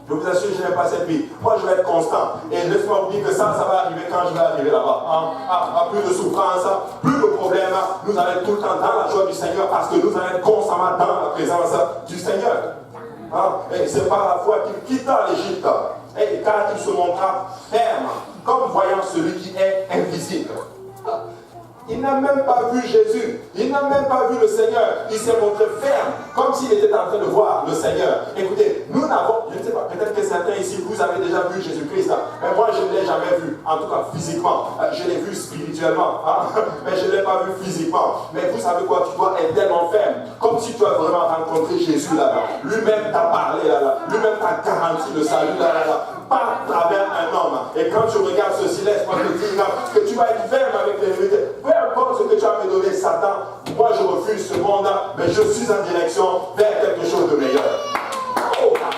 Je vous assure, je n'aime pas cette vie. Moi, je vais être constant. Et laisse-moi vous dire que ça va arriver quand je vais arriver là-bas. Plus de souffrance, plus de problèmes. Nous allons être tout le temps dans la joie du Seigneur parce que nous allons être constamment dans la présence du Seigneur. Et c'est par la foi qu'il quitta l'Égypte. Et car il se montra ferme, comme voyant celui qui est invisible. Il n'a même pas vu Jésus. Il n'a même pas vu le Seigneur. Il s'est montré ferme, comme s'il était en train de voir le Seigneur. Écoutez, nous n'avons, je ne sais pas, peut-être que certains ici, vous avez déjà vu Jésus-Christ. Mais moi, je ne l'ai jamais vu, en tout cas physiquement. Je l'ai vu spirituellement, mais je ne l'ai pas vu physiquement. Mais vous savez quoi, tu dois être tellement ferme, comme si tu as vraiment rencontré Jésus là-bas. Lui-même t'a parlé là-bas. Lui-même t'a garanti le salut là-bas. Par travers un homme. Et quand tu regardes ceci, laisse-moi te dire que tu vas être ferme avec les vérités. Peu importe ce que tu as me donné, Satan, moi je refuse ce monde, mais je suis en direction vers quelque chose de meilleur. Oh, un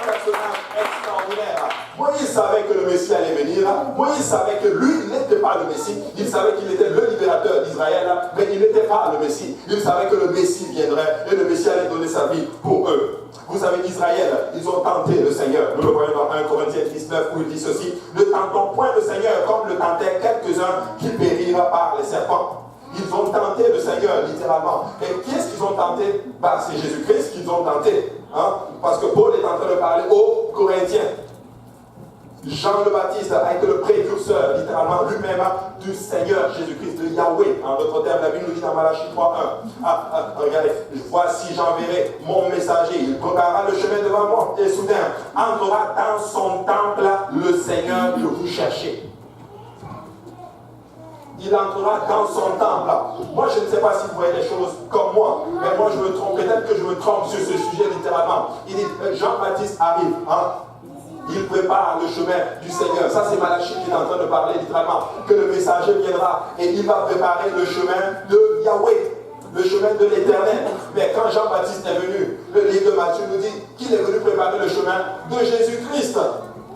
personnage extraordinaire. Moïse savait que le Messie allait venir. Moïse savait que lui, il n'était pas le Messie. Il savait qu'il était le libérateur d'Israël, mais il n'était pas le Messie. Il savait que le Messie viendrait et le Messie allait donner sa vie pour eux. Vous savez qu'Israël, ils ont tenté le Seigneur. Nous le voyons dans 1 Corinthiens 19 où il dit ceci: ne tentons point le Seigneur comme le tentaient quelques-uns qui périrent par les serpents. Ils ont tenté le Seigneur, littéralement. Et qui est-ce qu'ils ont tenté? C'est Jésus-Christ qu'ils ont tenté. Parce que Paul est en train de parler aux Corinthiens. Jean le Baptiste a été le précurseur, littéralement lui-même, du Seigneur Jésus-Christ, de Yahweh. En d'autres termes, la Bible nous dit dans Malachie 3:1. Regardez, voici j'enverrai mon messager, il préparera le chemin devant moi, et soudain entrera dans son temple le Seigneur que vous cherchez. Il entrera dans son temple. Moi, je ne sais pas si vous voyez les choses comme moi, mais moi, je me trompe. Peut-être que je me trompe sur ce sujet littéralement. Il dit, Jean-Baptiste arrive, il prépare le chemin du Seigneur. Ça, c'est Malachie qui est en train de parler littéralement. Que le messager viendra et il va préparer le chemin de Yahweh, le chemin de l'Éternel. Mais quand Jean-Baptiste est venu, le livre de Matthieu nous dit qu'il est venu préparer le chemin de Jésus-Christ.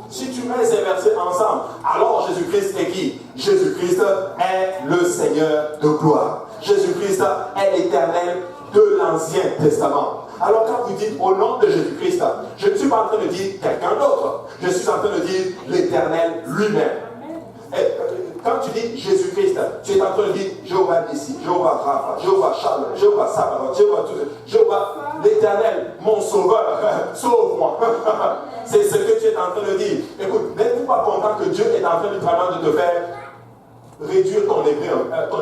Si tu mets ces versets ensemble, alors Jésus-Christ est qui? Jésus-Christ est le Seigneur de gloire. Jésus-Christ est l'Éternel de l'Ancien Testament. Alors quand vous dites au nom de Jésus-Christ, je ne suis pas en train de dire quelqu'un d'autre. Je suis en train de dire l'Éternel lui-même. Quand tu dis Jésus-Christ, tu es en train de dire Jéhovah Nissi, Jéhovah Rapha, Jéhovah Shalom, Jéhovah Sabaoth, Jéhovah l'Éternel, mon sauveur, sauve-moi. C'est ce que tu es en train de dire. Écoute, n'êtes-vous pas content que Dieu est en train de te faire réduire ton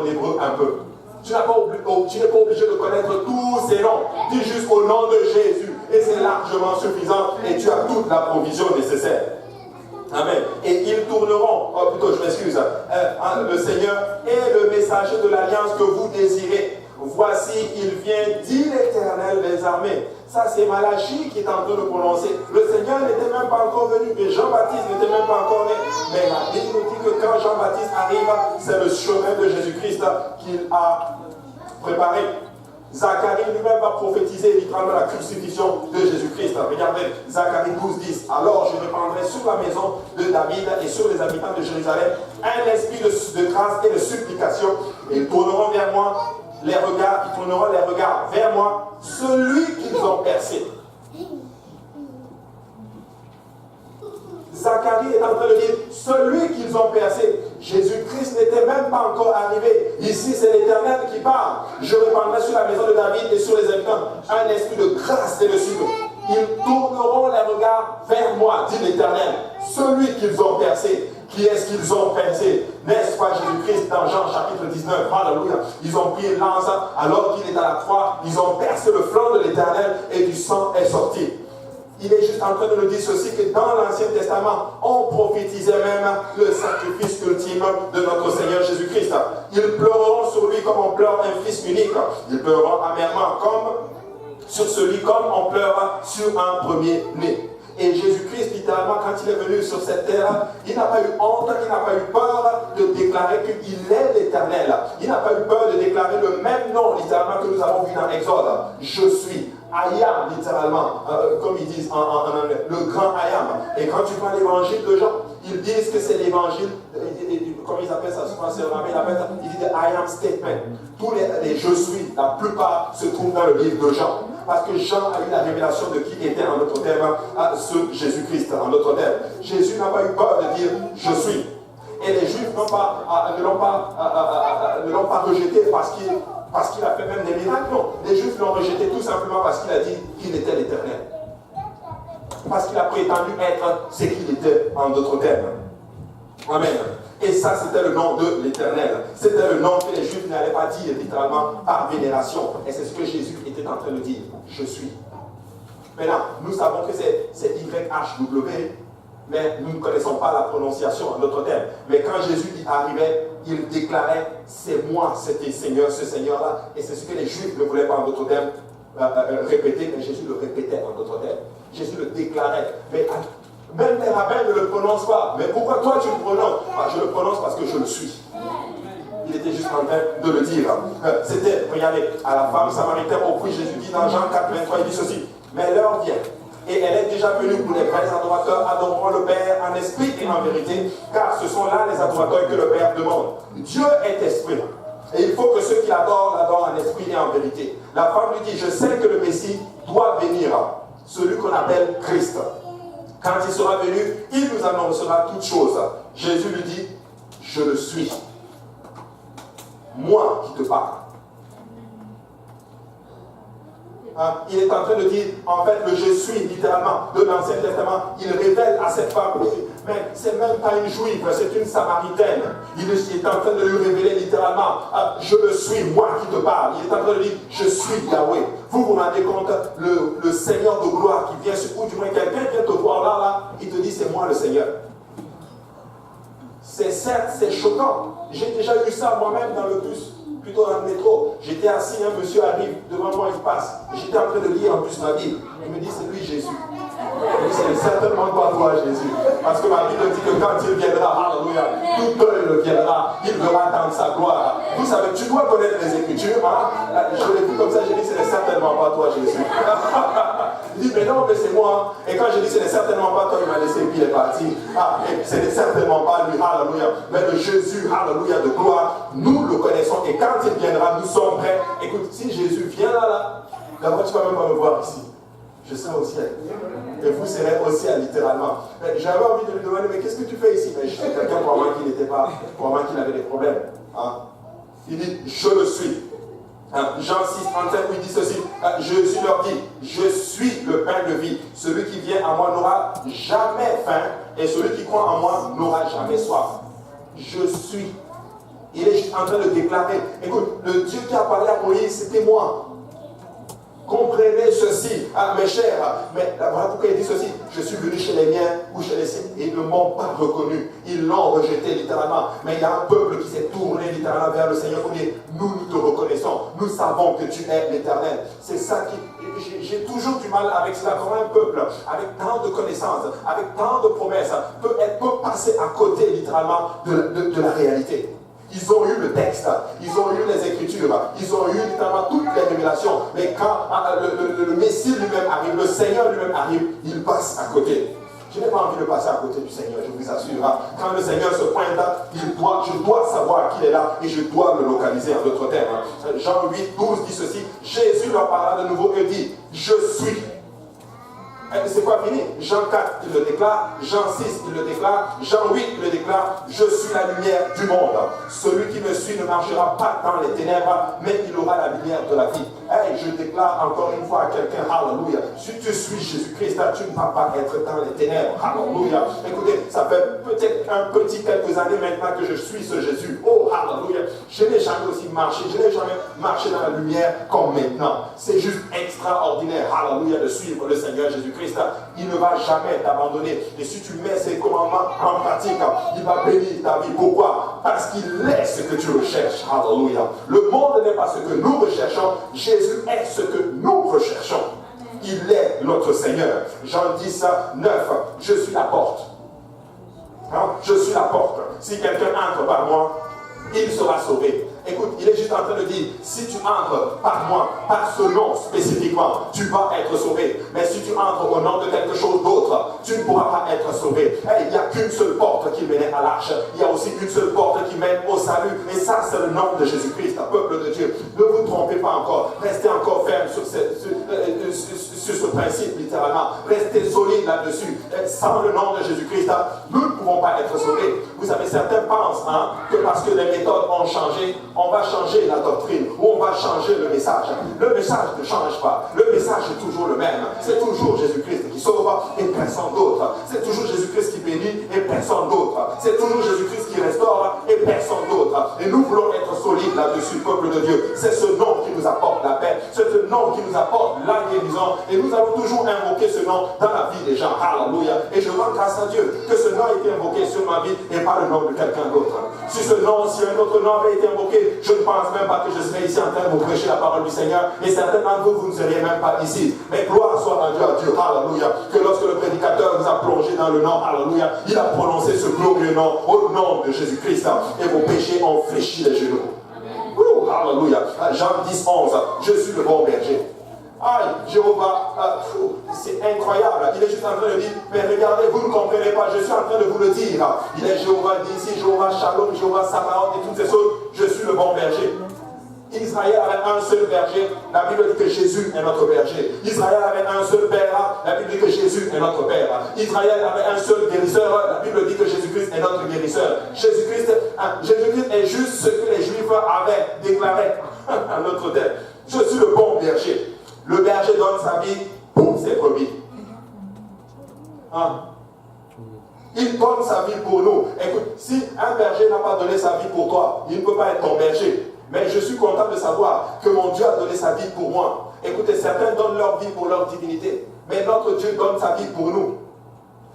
hébreu un peu? Tu n'es pas obligé de connaître tous ces noms. Dis juste au nom de Jésus. Et c'est largement suffisant. Et tu as toute la provision nécessaire. Amen. Et ils tourneront, je m'excuse, le Seigneur est le messager de l'alliance que vous désirez. Voici, il vient, dit l'Éternel des armées. Ça, c'est Malachie qui est en train de prononcer. Le Seigneur n'était même pas encore venu, et Jean-Baptiste n'était même pas encore né. Mais la Bible nous dit que quand Jean-Baptiste arrive, c'est le chemin de Jésus-Christ qu'il a préparé. Zacharie lui-même va prophétiser littéralement la crucifixion de Jésus-Christ. Regardez, Zacharie 12:10. Alors je répandrai sur la maison de David et sur les habitants de Jérusalem un esprit de grâce et de supplication. Et ils tourneront vers moi les regards vers moi, celui qu'ils ont percé. Zacharie est en train de dire, celui qu'ils ont percé. Jésus-Christ n'était même pas encore arrivé. Ici, c'est l'Éternel qui parle. Je répandrai sur la maison de David et sur les habitants un esprit de grâce et de supplication. Ils tourneront les regards vers moi, dit l'Éternel. Celui qu'ils ont percé. Qui est-ce qu'ils ont percé? N'est-ce pas Jésus-Christ dans Jean chapitre 19? Alléluia. Ils ont pris une lance alors qu'il est à la croix. Ils ont percé le flanc de l'Éternel et du sang est sorti. Il est juste en train de nous dire ceci, que dans l'Ancien Testament, on prophétisait même le sacrifice ultime de notre Seigneur Jésus-Christ. Ils pleureront sur lui comme on pleure un fils unique. Ils pleureront amèrement sur celui comme on pleure sur un premier-né. Et Jésus-Christ, littéralement, quand il est venu sur cette terre, il n'a pas eu honte, il n'a pas eu peur de déclarer qu'il est l'Éternel. Il n'a pas eu peur de déclarer le même nom, littéralement, que nous avons vu dans Exode. Je suis. I am, littéralement, comme ils disent en anglais, le grand I am. Et quand tu prends l'évangile de Jean, ils disent que c'est l'évangile, comme ils appellent ça, souvent c'est ils disent I am statement. Tous les je suis, la plupart se trouvent dans le livre de Jean. Parce que Jean a eu la révélation de qui était, en d'autres termes, ce Jésus-Christ, en d'autres termes. Jésus n'a pas eu peur de dire je suis. Et les Juifs ne l'ont pas rejeté parce qu'il a fait même des miracles. Non, les Juifs l'ont rejeté tout simplement parce qu'il a dit qu'il était l'Éternel. Parce qu'il a prétendu être ce qu'il était, en d'autres termes. Amen. Et ça, c'était le nom de l'Éternel. C'était le nom que les Juifs n'allaient pas dire littéralement par vénération. Et c'est ce que Jésus était en train de dire. Je suis. Maintenant, nous savons que c'est YHW, mais nous ne connaissons pas la prononciation en d'autres termes. Mais quand Jésus arrivait, il déclarait, c'est moi, c'était Seigneur, ce Seigneur-là. Et c'est ce que les Juifs ne voulaient pas en d'autres termes répéter, mais Jésus le répétait en d'autres termes. Jésus le déclarait. Mais même les rabbins ne le prononcent pas. Mais pourquoi toi tu le prononces? Je le prononce parce que je le suis. Il était juste en train de le dire. C'était, regardez, à la femme samaritaine au puits, Jésus dit dans Jean 4, 23, il dit ceci. Mais l'heure vient, et elle est déjà venue où les vrais adorateurs adoreront le Père en esprit et en vérité, car ce sont là les adorateurs que le Père demande. Dieu est esprit. Et il faut que ceux qui l'adorent, l'adorent en esprit et en vérité. La femme lui dit, je sais que le Messie doit venir, celui qu'on appelle Christ. Quand il sera venu, il nous annoncera toutes choses. Jésus lui dit, je le suis. Moi qui te parle. Hein, il est en train de dire, en fait, le je suis, littéralement, de l'Ancien Testament, il révèle à cette femme, mais c'est même pas une juive, c'est une samaritaine. Il est en train de lui révéler littéralement, je le suis, moi qui te parle. Il est en train de dire, je suis Yahweh. Vous vous rendez compte, le Seigneur de gloire qui vient, ou du moins quelqu'un vient te voir là, il te dit, c'est moi le Seigneur. C'est certes, c'est choquant. J'ai déjà eu ça moi-même dans le bus. Plutôt dans le métro, j'étais assis, un monsieur arrive, devant moi il passe. J'étais en train de lire en plus ma Bible. Il me dit, c'est lui Jésus. C'est certainement pas toi Jésus. Parce que ma Bible dit que quand il viendra, alléluia, tout œil le viendra, il verra dans sa gloire. Vous savez, tu dois connaître les Écritures. Hein? Je l'ai vu comme ça, j'ai dit, ce n'est certainement pas toi Jésus. Il dit, mais non, mais c'est moi. Et quand j'ai dit, ce n'est certainement pas toi, il m'a laissé et puis il est parti. Ce n'est certainement pas lui, alléluia. Mais le Jésus, alléluia, de gloire, nous le connaissons. Et quand il viendra, nous sommes prêts. Écoute, si Jésus vient là, d'abord tu ne vas même pas me voir ici. Je serai au ciel. Et vous serez au ciel, littéralement. J'avais envie de lui demander, mais qu'est-ce que tu fais ici? Mais je suis quelqu'un pour moi qui n'était pas, pour moi qui avait des problèmes. Hein? Il dit, je le suis. Hein? Jean 6, 35, il dit ceci, Jésus leur dit, je suis le pain de vie. Celui qui vient à moi n'aura jamais faim, et celui qui croit en moi n'aura jamais soif. Je suis. Il est juste en train de déclarer, écoute, le Dieu qui a parlé à Moïse, c'était moi. Comprenez ceci, mes chers. Mais voilà pourquoi il dit ceci. Je suis venu chez les miens ou chez les siens et ils ne m'ont pas reconnu. Ils l'ont rejeté littéralement. Mais il y a un peuple qui s'est tourné littéralement vers le Seigneur pour dire, nous te reconnaissons. Nous savons que tu es l'Éternel. C'est ça qui... J'ai toujours du mal avec cela. Comment un peuple, avec tant de connaissances, avec tant de promesses, peut passer à côté littéralement de la réalité. Ils ont eu le texte, ils ont eu les Écritures, ils ont eu littéralement toutes les révélations. Mais quand le Messie lui-même arrive, le Seigneur lui-même arrive, il passe à côté. Je n'ai pas envie de passer à côté du Seigneur, je vous assure. Quand le Seigneur se pointe, je dois savoir qu'il est là et je dois le localiser en d'autres termes. Jean 8, 12 dit ceci, Jésus leur parla de nouveau et dit, je suis. C'est pas fini. Jean 4, il le déclare. Jean 6, il le déclare. Jean 8, il le déclare. Je suis la lumière du monde. Celui qui me suit ne marchera pas dans les ténèbres, mais il aura la lumière de la vie. Hey, je déclare encore une fois à quelqu'un, alléluia. Si tu suis Jésus-Christ, tu ne vas pas être dans les ténèbres. Alléluia. Écoutez, ça fait peut-être quelques années maintenant que je suis ce Jésus. Oh, alléluia. Je n'ai jamais aussi marché. Je n'ai jamais marché dans la lumière comme maintenant. C'est juste extraordinaire, alléluia, de suivre le Seigneur Jésus-Christ. Il ne va jamais t'abandonner. Et si tu mets ses commandements en pratique, il va bénir ta vie. Pourquoi? Parce qu'il est ce que tu recherches. Alléluia. Le monde n'est pas ce que nous recherchons. Jésus est ce que nous recherchons. Il est notre Seigneur. Jean 10, 9. Je suis la porte. Hein? Je suis la porte. Si quelqu'un entre par moi, il sera sauvé. Écoute, il est juste en train de dire, si tu entres par moi, par ce nom spécifiquement, tu vas être sauvé. Mais si tu entres au nom de quelque chose d'autre, tu ne pourras pas être sauvé. Il n'y a qu'une seule porte qui menait à l'arche. Il y a aussi une seule porte qui mène au salut. Et ça, c'est le nom de Jésus-Christ, peuple de Dieu. Ne vous trompez pas encore. Restez encore ferme sur ce principe, littéralement. Restez solide là-dessus. Sans le nom de Jésus-Christ, nous ne pouvons pas être sauvés. Vous savez, certains pensent que parce que les méthodes ont changé, on va changer la doctrine ou on va changer le message. Le message ne change pas. Le message est toujours le même. C'est toujours Jésus-Christ qui sauve et personne d'autre. C'est toujours Jésus-Christ qui bénit et personne d'autre. C'est toujours Jésus-Christ qui restaure et personne d'autre. Et nous voulons être solides là-dessus, peuple de Dieu. C'est ce nom qui nous apporte la paix. C'est ce nom qui nous apporte la guérison. Et nous avons toujours invoqué ce nom dans la vie des gens. Alléluia. Et je rends grâce à Dieu que ce nom a été invoqué sur ma vie et pas le nom de quelqu'un d'autre. Si un autre nom avait été invoqué, je ne pense même pas que je serais ici en train de vous prêcher la parole du Seigneur. Et certains d'entre vous, vous ne seriez même pas ici. Mais gloire soit rendu à Dieu. Alléluia. Que lorsque le prédicateur vous a plongé dans le nom, alléluia, il a prononcé ce glorieux nom au nom de Jésus-Christ. Et vos péchés ont fléchi les genoux. Alléluia. Jean 10, 11. Je suis le bon berger. Aïe, Jéhovah, c'est incroyable. Il est juste en train de dire, mais regardez, vous ne comprenez pas, je suis en train de vous le dire. Il est Jéhovah d'ici, Jéhovah Shalom, Jéhovah Sabaoth et toutes ces choses. Je suis le bon berger. Israël avait un seul berger, la Bible dit que Jésus est notre berger. Israël avait un seul père, la Bible dit que Jésus est notre père. Israël avait un seul guérisseur, la Bible dit que Jésus-Christ est notre guérisseur. Jésus-Christ est juste ce que les Juifs avaient déclaré à notre tête. Je suis le bon berger. Le berger donne sa vie pour ses brebis. Hein? Il donne sa vie pour nous. Écoute, si un berger n'a pas donné sa vie pour toi, il ne peut pas être ton berger. Mais je suis content de savoir que mon Dieu a donné sa vie pour moi. Écoutez, certains donnent leur vie pour leur divinité, mais notre Dieu donne sa vie pour nous.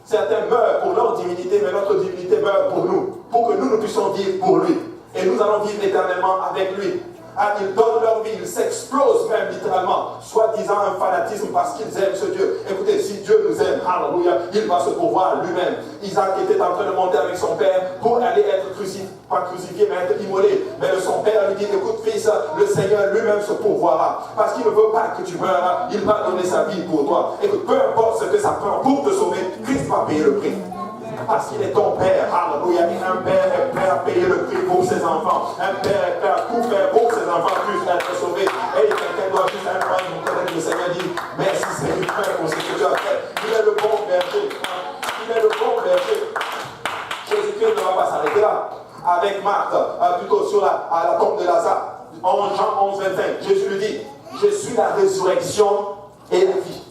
Certains meurent pour leur divinité, mais notre divinité meurt pour nous, pour que nous puissions vivre pour lui. Et nous allons vivre éternellement avec lui. Ah, ils donnent leur vie, ils s'explosent même littéralement, soi-disant un fanatisme parce qu'ils aiment ce Dieu. Écoutez, si Dieu nous aime, alléluia, il va se pourvoir lui-même. Isaac était en train de monter avec son père pour aller être crucifié, pas crucifié, mais être immolé. Mais son père lui dit, écoute fils, le Seigneur lui-même se pourvoira. Parce qu'il ne veut pas que tu meurs, il va donner sa vie pour toi. Écoute, peu importe ce que ça prend pour te sauver, Christ va payer le prix. Parce qu'il est ton père, alléluia. Un père est prêt à payer le prix pour ses enfants. Un père est prêt à tout faire pour que ses enfants puissent être sauvés. Et quelqu'un doit juste un point nous connaître. Le Seigneur dit, merci Seigneur pour ce que tu as fait. Il est le bon berger. Il est le bon berger. Jésus-Christ ne va pas s'arrêter là. Avec Marthe, plutôt à la tombe de Lazare, en Jean 11, 25, Jésus lui dit, je suis la résurrection et la vie.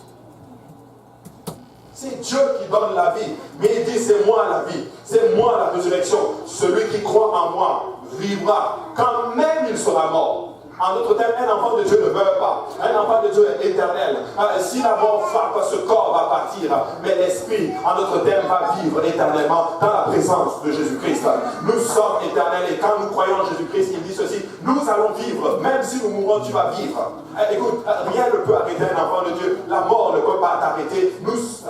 C'est Dieu qui donne la vie. Mais il dit, c'est moi la vie. C'est moi la résurrection. Celui qui croit en moi vivra quand même il sera mort. En d'autres termes, un enfant de Dieu ne meurt pas. Un enfant de Dieu est éternel. Si la mort frappe, ce corps va partir. Mais l'esprit, en d'autres termes, va vivre éternellement dans la présence de Jésus-Christ. Nous sommes éternels et quand nous croyons en Jésus-Christ, il dit ceci, nous allons vivre. Même si nous mourons, tu vas vivre. Écoute, rien ne peut arrêter un enfant de Dieu. La mort ne peut pas t'arrêter. Nous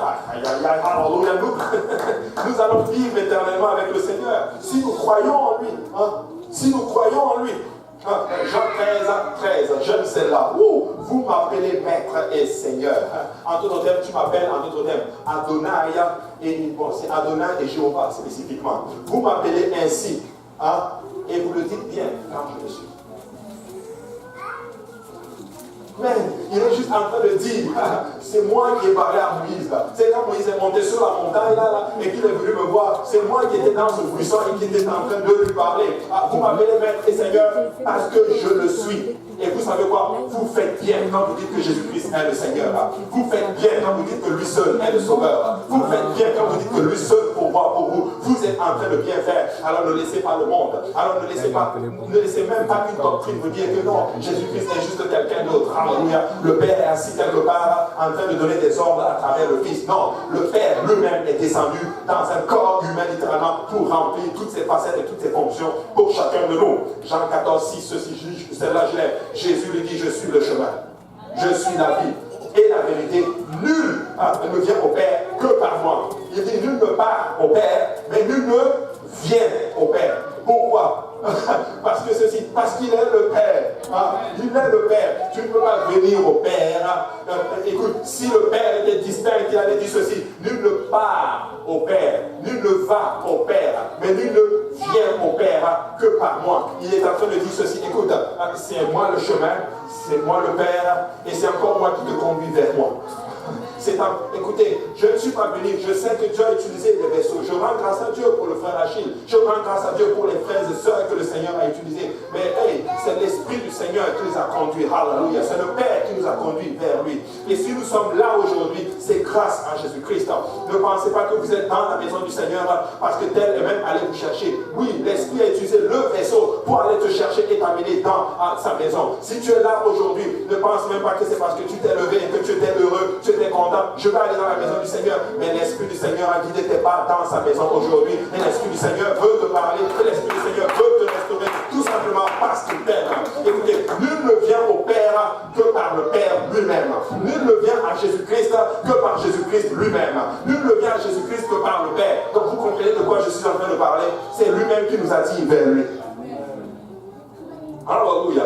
allons vivre éternellement avec le Seigneur. Si nous croyons en lui. Si nous croyons en lui. Jean 13, j'aime celle-là. Vous m'appelez maître et Seigneur. En d'autres termes, tu m'appelles, en d'autres termes, Adonai et bon, c'est Adonai et Jéhovah spécifiquement. Vous m'appelez ainsi. Et vous le dites bien quand je le suis. Mais il est juste en train de dire, c'est moi qui ai parlé à Moïse. C'est quand Moïse est monté sur la montagne là, et qu'il est venu me voir, c'est moi qui étais dans ce buisson et qui était en train de lui parler. Vous m'appelez maître et Seigneur parce que je le suis. Et vous savez quoi? Vous faites bien quand vous dites que Jésus-Christ est le Seigneur. Vous faites bien quand vous dites que lui seul est le Sauveur. Vous faites bien quand vous dites que lui seul pourvoit pour vous. Vous êtes en train de bien faire. Alors ne laissez pas le monde. Alors ne laissez même pas une doctrine vous dire que non, Jésus-Christ est juste quelqu'un d'autre. Alléluia. Le Père est assis quelque part en train de donner des ordres à travers le Fils. Non, le Père lui-même est descendu dans un corps humain littéralement pour remplir toutes ses facettes et toutes ses fonctions pour chacun de nous. Jean 14, 6, ceci, celle-là je l'aime. Jésus lui dit, je suis le chemin, je suis la vie et la vérité. Nul ne vient au Père que par moi. Il dit, nul ne part au Père, mais nul ne vient au Père. Pourquoi? Parce qu'il est le Père. Il est le Père. Tu ne peux pas venir au Père. Écoute, si le Père était distinct, il allait dire ceci, nul ne part au Père, nul ne va au Père, mais nul ne vient au Père que par moi. Il est en train de dire ceci, écoute, c'est moi le chemin, c'est moi le Père, et c'est encore moi qui te conduis vers moi. Écoutez, je ne suis pas venu, je sais que Dieu a utilisé des vaisseaux. Je rends grâce à Dieu pour le frère Achille. Je rends grâce à Dieu pour les frères et sœurs que le Seigneur a utilisés. Mais hey, c'est l'Esprit du Seigneur qui nous a conduits. Alléluia. C'est le Père qui nous a conduits vers lui. Et si nous sommes là aujourd'hui, c'est grâce à Jésus-Christ. Ne pensez pas que vous êtes dans la maison du Seigneur parce que tel est même allé vous chercher. Oui, l'Esprit a utilisé le vaisseau pour aller te chercher et t'amener dans sa maison. Si tu es là aujourd'hui, ne pense même pas que c'est parce que tu t'es levé et que tu étais heureux, tu étais content. Je vais aller dans la maison du Seigneur, mais l'Esprit du Seigneur a guidé tes pas dans sa maison aujourd'hui. Et l'Esprit du Seigneur veut te parler, et l'Esprit du Seigneur veut te restaurer, tout simplement parce qu'il t'aime. Écoutez, nul ne vient au Père que par le Père lui-même. Nul ne vient à Jésus-Christ que par Jésus-Christ lui-même. Nul ne vient à Jésus-Christ que par le Père. Donc vous comprenez de quoi je suis en train de parler? C'est lui-même qui nous a dit vers lui. Alléluia.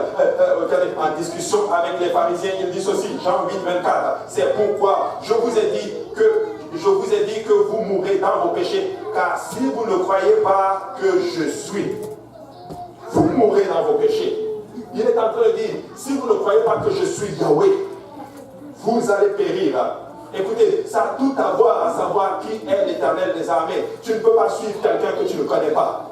En discussion avec les pharisiens, il dit ceci, Jean 8, 24. C'est pourquoi je vous ai dit que vous mourrez dans vos péchés, car si vous ne croyez pas que je suis, vous mourrez dans vos péchés. Il est en train de dire, si vous ne croyez pas que je suis Yahweh, vous allez périr. Écoutez, ça a tout à voir à savoir qui est l'Éternel des armées. Tu ne peux pas suivre quelqu'un que tu ne connais pas.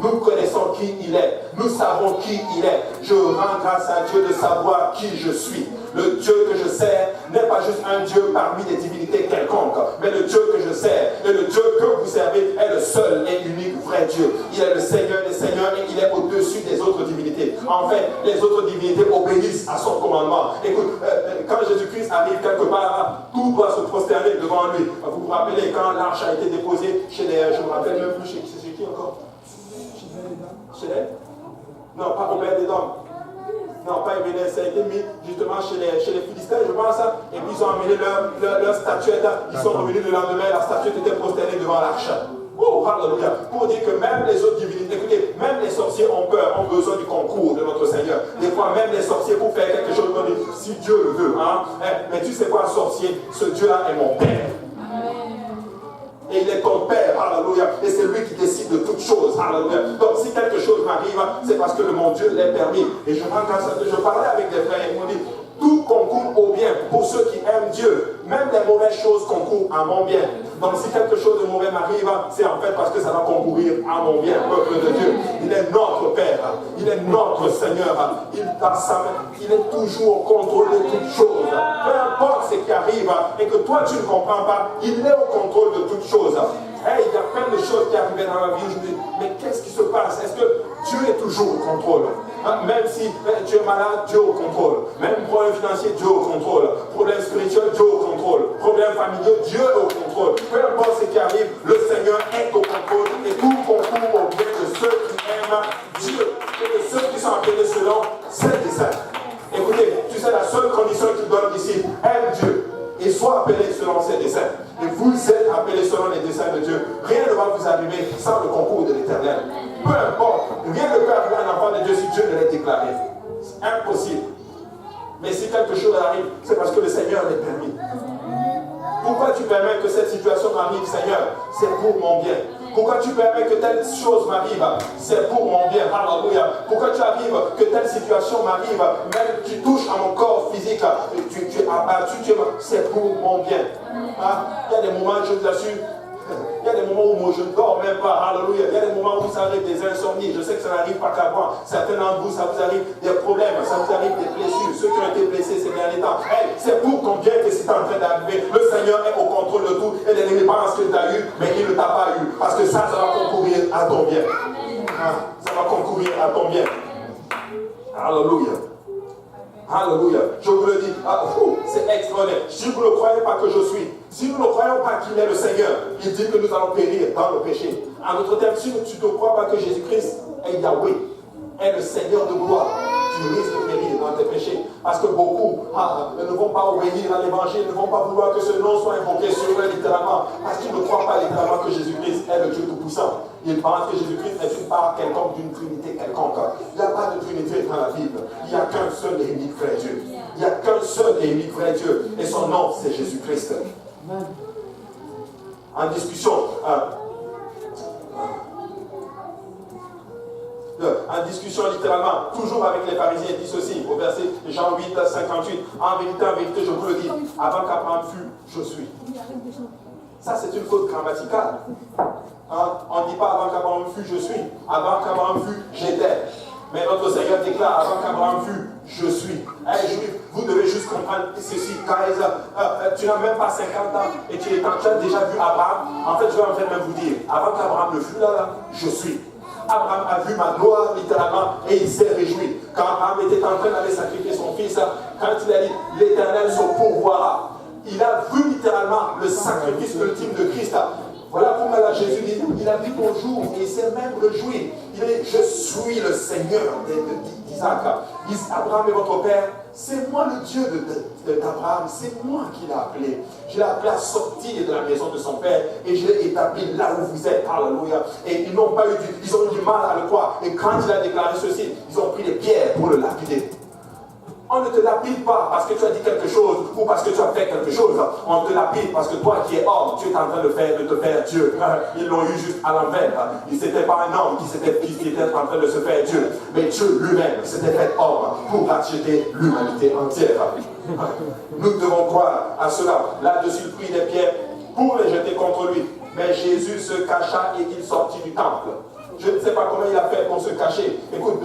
Nous connaissons qui il est. Nous savons qui il est. Je rends grâce à Dieu de savoir qui je suis. Le Dieu que je sers n'est pas juste un Dieu parmi des divinités quelconques, mais le Dieu que je sers et le Dieu que vous servez est le seul et unique vrai Dieu. Il est le Seigneur des Seigneurs et il est au-dessus des autres divinités. En fait, les autres divinités obéissent à son commandement. Écoute, quand Jésus-Christ arrive quelque part, tout doit se prosterner devant lui. Vous vous rappelez quand l'arche a été déposée chez les... Je ne me rappelle même plus chez qui encore? Chez les... Non, pas Robert des Dames. Non, pas Ebenezer, ça a été mis justement chez les Philistins, je pense. Et puis ils ont amené leur statuette. Ils sont revenus le lendemain, la statuette était prosternée devant l'arche. Oh, alléluia. Pour dire que même les autres divinités, écoutez, même les sorciers ont peur, ont besoin du concours de notre Seigneur. Des fois, même les sorciers, pour faire quelque chose, vont dire, si Dieu le veut. Hein? Mais tu sais quoi, sorcier? Ce Dieu-là est mon Père. Et il est ton Père, alléluia. Et c'est lui qui décide de toutes choses, alléluia. Donc si quelque chose m'arrive, c'est parce que mon Dieu l'a permis. Et je parlais avec des frères et ils m'ont dit, tout concourt au bien pour ceux qui aiment Dieu. Même les mauvaises choses concourent à mon bien. Donc si quelque chose de mauvais m'arrive, c'est en fait parce que ça va concourir à mon bien, peuple de Dieu. Il est notre Père, il est notre Seigneur. Il est toujours au contrôle de toutes choses. Peu importe ce qui arrive et que toi tu ne comprends pas, il est au contrôle de toutes choses. Hey, il y a plein de choses qui arrivaient dans la vie. Je me dis, mais qu'est-ce qui se passe? Est-ce que Dieu est toujours au contrôle? Même si tu es malade, Dieu est au contrôle. Même problème financier, Dieu est au contrôle. Problème spirituel, Dieu est au contrôle. Problème familial, Dieu est au contrôle. Peu importe ce qui arrive, le Seigneur est au contrôle. Et tout concourt au bien de ceux qui aiment Dieu. Et de ceux qui sont appelés selon ses desseins. Écoutez, tu sais, la seule condition qu'il donne ici, aime Dieu. Et sois appelé selon ses desseins. Et vous êtes appelés selon les desseins de Dieu. Rien ne va vous arriver sans le concours de l'Éternel. Peu importe, rien ne peut arriver à un enfant de Dieu si Dieu ne l'a déclaré. C'est impossible. Mais si quelque chose arrive, c'est parce que le Seigneur l'a permis. Pourquoi tu permets que cette situation m'arrive, Seigneur? C'est pour mon bien. Pourquoi tu permets que telle chose m'arrive? C'est pour mon bien. Alléluia. Pourquoi tu arrives que telle situation m'arrive? Même tu touches à mon corps physique, tu es abattu, c'est pour mon bien. Il y a des moments, je vous assure, il y a des moments où moi je ne dors même pas. Alléluia. Il y a des moments où ça arrive des insomnies. Je sais que ça n'arrive pas qu'à moi. Certains d'entre vous, ça vous arrive des problèmes, ça vous arrive des blessures. Ceux qui ont été blessés ces derniers temps. Hey, c'est pour ton bien que c'est en train d'arriver. Le Seigneur est au contrôle de tout. Et l'ennemi pense que tu as eu, mais il ne t'a pas eu. Parce que ça va concourir à ton bien. Ça va concourir à ton bien. Alléluia. Alléluia. Je vous le dis, c'est extraordinaire. Si vous ne croyez pas que je suis, si nous ne croyons pas qu'il est le Seigneur, il dit que nous allons périr dans le péché. En d'autres termes, si tu ne crois pas que Jésus-Christ est Yahweh, est le Seigneur de gloire, tu risques de périr dans tes péchés. Parce que beaucoup ne vont pas obéir à l'évangile, ne vont pas vouloir que ce nom soit invoqué sur eux littéralement. Parce qu'ils ne croient pas littéralement que Jésus-Christ est le Dieu Tout-Puissant. Ils pensent que Jésus-Christ est une part quelconque d'une trinité quelconque. Il n'y a pas de trinité dans la Bible. Il n'y a qu'un seul et unique vrai Dieu. Il n'y a qu'un seul et unique vrai Dieu. Et son nom, c'est Jésus-Christ. En discussion, littéralement, toujours avec les pharisiens, il dit ceci, au verset Jean 8, 58. En vérité, je vous le dis, avant qu'Abraham fût, je suis. Ça, c'est une faute grammaticale. On ne dit pas avant qu'Abraham fût, je suis. Avant qu'Abraham fût, j'étais. Mais notre Seigneur déclare, avant qu'Abraham fût, je suis. Hey, juif, vous devez juste comprendre ceci. Tu n'as même pas 50 ans et tu as déjà vu Abraham. En fait, je vais en fait même vous dire, avant qu'Abraham ne fût là, je suis. Abraham a vu ma gloire littéralement et il s'est réjoui. Quand Abraham était en train d'aller sacrifier son fils, quand il a dit l'Éternel se pourvoira, il a vu littéralement le sacrifice ultime de Christ. Voilà pourquoi Jésus dit, il a vu bonjour et il s'est même réjoui. Il dit, je suis le Seigneur d'Isaac. Abraham est votre père. C'est moi le Dieu d'Abraham. C'est moi qui l'ai appelé. Je l'ai appelé à sortir de la maison de son père et je l'ai établi là où vous êtes. Alléluia. Et ils n'ont pas ils ont eu du mal à le croire. Et quand il a déclaré ceci, ils ont pris des pierres pour le lapider. On ne te lapide pas parce que tu as dit quelque chose ou parce que tu as fait quelque chose. On te lapide parce que toi qui es homme, tu es en train de te faire Dieu. Ils l'ont eu juste à l'envers. Ce n'était pas un homme qui était en train de se faire Dieu. Mais Dieu lui-même s'était fait homme pour racheter l'humanité entière. Nous devons croire à cela. Là-dessus, il prit des pierres pour les jeter contre lui. Mais Jésus se cacha et il sortit du temple. Je ne sais pas comment il a fait pour se cacher. Écoute,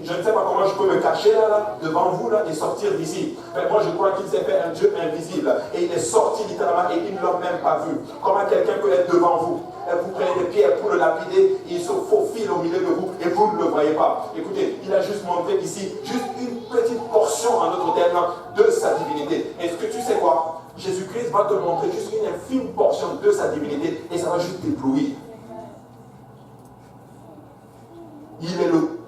je ne sais pas comment je peux me cacher là, devant vous là, et sortir d'ici. Mais moi je crois qu'il s'est fait un Dieu invisible. Et il est sorti littéralement et il ne l'a même pas vu. Comment quelqu'un peut être devant vous? Vous prenez des pierres pour le lapider, il se faufile au milieu de vous et vous ne le voyez pas. Écoutez, il a juste montré ici juste une petite portion en notre terme de sa divinité. Est-ce que tu sais quoi? Jésus-Christ va te montrer juste une infime portion de sa divinité et ça va juste t'éblouir. Il est le...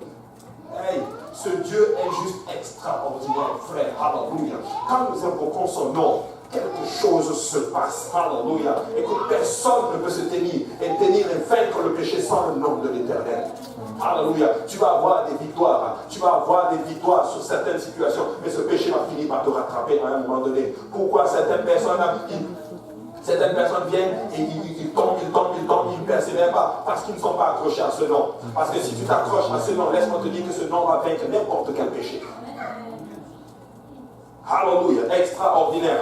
Hey, ce Dieu est juste extraordinaire, frère. Alléluia. Quand nous invoquons son nom, quelque chose se passe. Alléluia. Écoute, personne ne peut se tenir et vaincre le péché sans le nom de l'Éternel. Alléluia. Tu vas avoir des victoires. Tu vas avoir des victoires sur certaines situations. Mais ce péché va finir par te rattraper à un moment donné. Pourquoi certaines personnes viennent et ils tombent, ils ne persévèrent pas parce qu'ils ne sont pas accrochés à ce nom. Parce que si tu t'accroches à ce nom, laisse-moi te dire que ce nom va vaincre n'importe quel péché. Alléluia, extraordinaire.